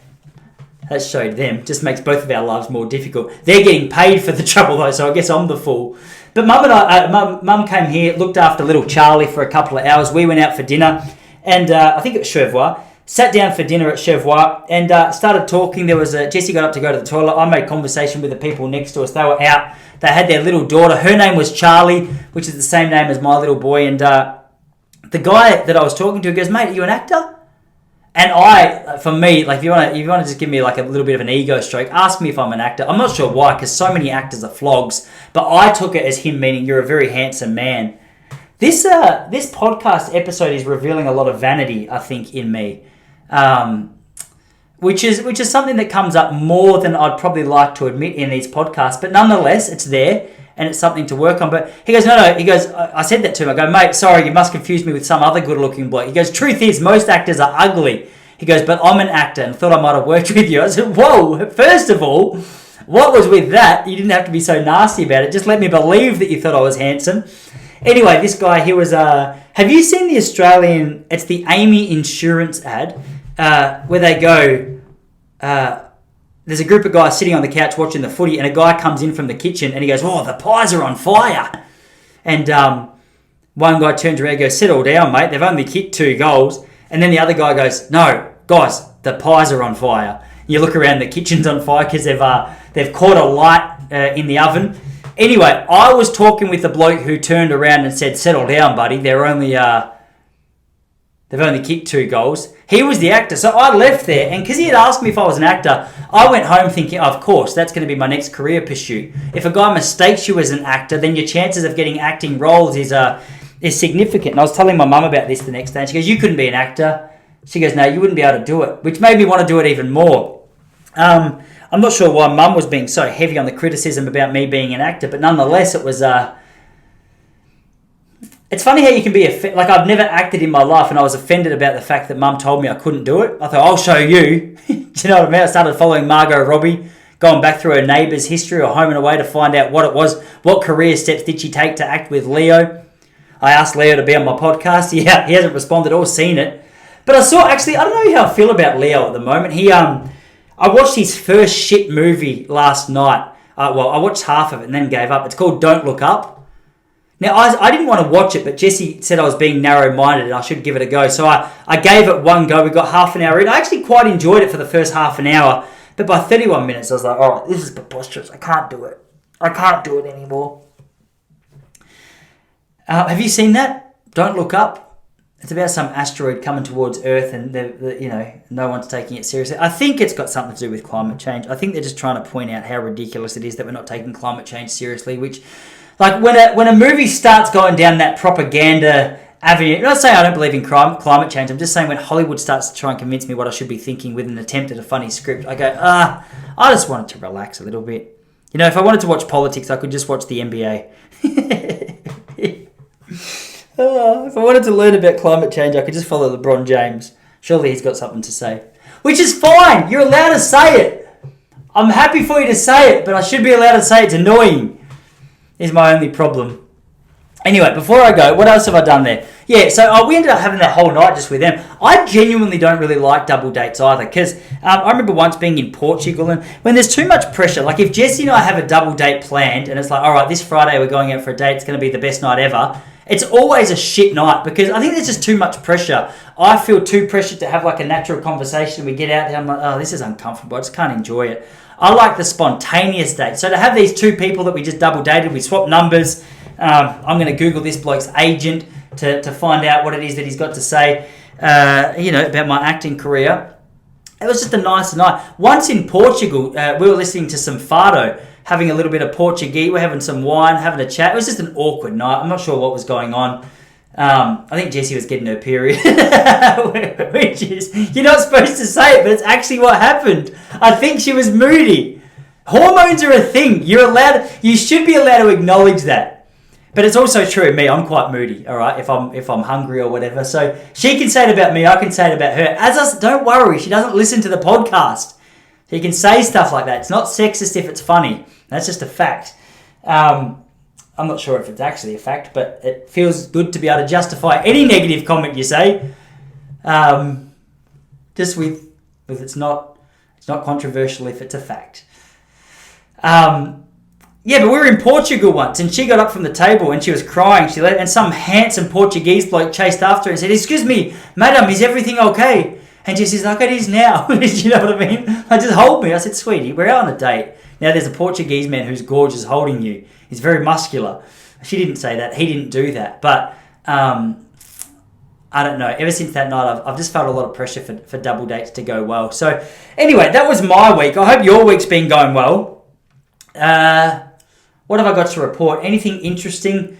That showed them. Just makes both of our lives more difficult. They're getting paid for the trouble though, so I guess I'm the fool. But Mum came here, looked after little Charlie for a couple of hours. We went out for dinner, and I think it was Chevois. Sat down for dinner at Chevois and started talking. There was Jessie got up to go to the toilet. I made conversation with the people next to us. They were out. They had their little daughter. Her name was Charlie, which is the same name as my little boy. And the guy that I was talking to goes, mate, are you an actor? And for me, like if you want to just give me like a little bit of an ego stroke, ask me if I'm an actor. I'm not sure why, because so many actors are flogs. But I took it as him meaning you're a very handsome man. This podcast episode is revealing a lot of vanity, I think, in me, which is something that comes up more than I'd probably like to admit in these podcasts. But nonetheless, it's there. And it's something to work on. But he goes, no. He goes, I said that to him. I go, mate, sorry, you must confuse me with some other good-looking bloke. He goes, truth is, most actors are ugly. He goes, but I'm an actor and thought I might have worked with you. I said, whoa, first of all, what was with that? You didn't have to be so nasty about it. Just let me believe that you thought I was handsome. Anyway, this guy, he was, have you seen the Australian, it's the Amy Insurance ad, where they go, there's a group of guys sitting on the couch watching the footy and a guy comes in from the kitchen and he goes, oh, the pies are on fire. And one guy turns around and goes, settle down, mate. They've only kicked 2 goals. And then the other guy goes, no, guys, the pies are on fire. You look around, the kitchen's on fire because they've caught a light in the oven. Anyway, I was talking with the bloke who turned around and said, settle down, buddy. They've only kicked 2 goals. He was the actor. So I left there, and because he had asked me if I was an actor, I went home thinking, of course, that's going to be my next career pursuit. If a guy mistakes you as an actor, then your chances of getting acting roles is significant. And I was telling my mum about this the next day, and she goes, you couldn't be an actor. She goes, no, you wouldn't be able to do it, which made me want to do it even more. I'm not sure why mum was being so heavy on the criticism about me being an actor, but nonetheless, it was... It's funny how you can be like I've never acted in my life, and I was offended about the fact that Mum told me I couldn't do it. I thought, I'll show you. Do you know what I mean? I started following Margot Robbie, going back through her Neighbours history or Home and Away to find out what it was, what career steps did she take to act with Leo. I asked Leo to be on my podcast. Yeah, he hasn't responded or seen it. But I don't know how I feel about Leo at the moment. I watched his first shit movie last night. I watched half of it and then gave up. It's called Don't Look Up. Now, I didn't want to watch it, but Jesse said I was being narrow-minded and I should give it a go. So I gave it one go. We got half an hour in. I actually quite enjoyed it for the first half an hour. But by 31 minutes, I was like, all right, this is preposterous. I can't do it. I can't do it anymore. Have you seen that? Don't Look Up. It's about some asteroid coming towards Earth and, no one's taking it seriously. I think it's got something to do with climate change. I think they're just trying to point out how ridiculous it is that we're not taking climate change seriously, which, like, when a movie starts going down that propaganda avenue, I'm not saying I don't believe in climate change, I'm just saying when Hollywood starts to try and convince me what I should be thinking with an attempt at a funny script, I go, I just wanted to relax a little bit. If I wanted to watch politics, I could just watch the NBA. If I wanted to learn about climate change, I could just follow LeBron James. Surely he's got something to say. Which is fine. You're allowed to say it. I'm happy for you to say it, but I should be allowed to say it's annoying. Is my only problem. Anyway, before I go, what else have I done there? Yeah, so we ended up having that whole night just with them. I genuinely don't really like double dates either, because I remember once being in Portugal, and when there's too much pressure, like if Jesse and I have a double date planned, and it's like, all right, this Friday we're going out for a date, it's going to be the best night ever, it's always a shit night, because I think there's just too much pressure. I feel too pressured to have like a natural conversation. We get out there, I'm like, oh, this is uncomfortable, I just can't enjoy it. I like the spontaneous date. So to have these two people that we just double dated, we swapped numbers. I'm going to Google this bloke's agent to find out what it is that he's got to say, about my acting career. It was just a nice night. Once in Portugal, we were listening to some fado, having a little bit of Portuguese. We're having some wine, having a chat. It was just an awkward night. I'm not sure what was going on. I think Jessie was getting her period, which is, you're not supposed to say it, but it's actually what happened. I think she was moody. Hormones are a thing. You should be allowed to acknowledge that. But it's also true of me. I'm quite moody, all right, if I'm hungry or whatever. So she can say it about me. I can say it about her. Don't worry. She doesn't listen to the podcast. She can say stuff like that. It's not sexist if it's funny. That's just a fact. I'm not sure if it's actually a fact, but it feels good to be able to justify any negative comment you say. Just with it's not controversial if it's a fact. Yeah, but we were in Portugal once, and she got up from the table and she was crying. And some handsome Portuguese bloke chased after her and said, "Excuse me, madam, is everything okay?" And she says, "Like it is now." You know what I mean? Just hold me. I said, "Sweetie, we're out on a date. Now there's a Portuguese man who's gorgeous holding you. He's very muscular." She didn't say that. He didn't do that. But I don't know. Ever since that night, I've just felt a lot of pressure for double dates to go well. So anyway, that was my week. I hope your week's been going well. What have I got to report? Anything interesting?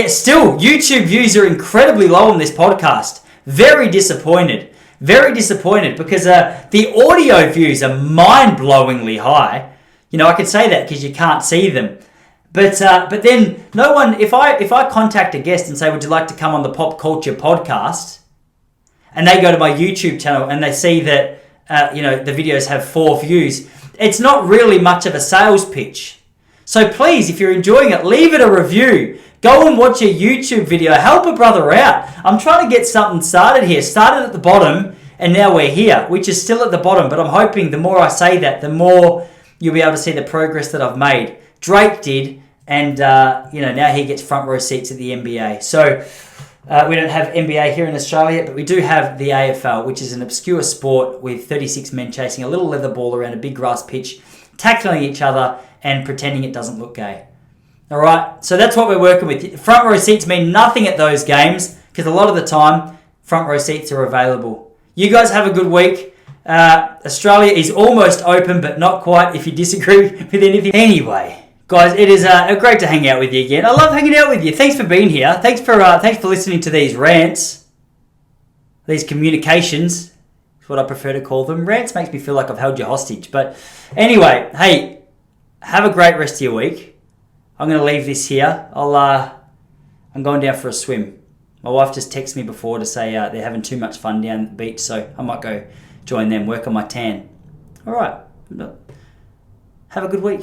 Still, YouTube views are incredibly low on this podcast. Very disappointed. Very disappointed because the audio views are mind-blowingly high. I can say that because you can't see them. But then no one, if I contact a guest and say, "Would you like to come on the Pop Culture Podcast?" and they go to my YouTube channel and they see that the videos have 4 views, it's not really much of a sales pitch. So please, if you're enjoying it, leave it a review. Go and watch a YouTube video. Help a brother out. I'm trying to get something started here. Started at the bottom, and now we're here, which is still at the bottom. But I'm hoping the more I say that, the more you'll be able to see the progress that I've made. Drake did, and now he gets front row seats at the NBA. So we don't have NBA here in Australia, but we do have the AFL, which is an obscure sport with 36 men chasing a little leather ball around a big grass pitch, tackling each other and pretending it doesn't look gay. All right, so that's what we're working with. Front row seats mean nothing at those games because a lot of the time, front row seats are available. You guys have a good week. Australia is almost open, but not quite if you disagree with anything. Anyway, guys, it is great to hang out with you again. I love hanging out with you. Thanks for being here. Thanks for listening to these rants, these communications. Is what I prefer to call them. Rants makes me feel like I've held you hostage. But anyway, hey, have a great rest of your week. I'm going to leave this here. I'm going down for a swim. My wife just texted me before to say they're having too much fun down at the beach, so I might go join them, work on my tan. All right. Have a good week.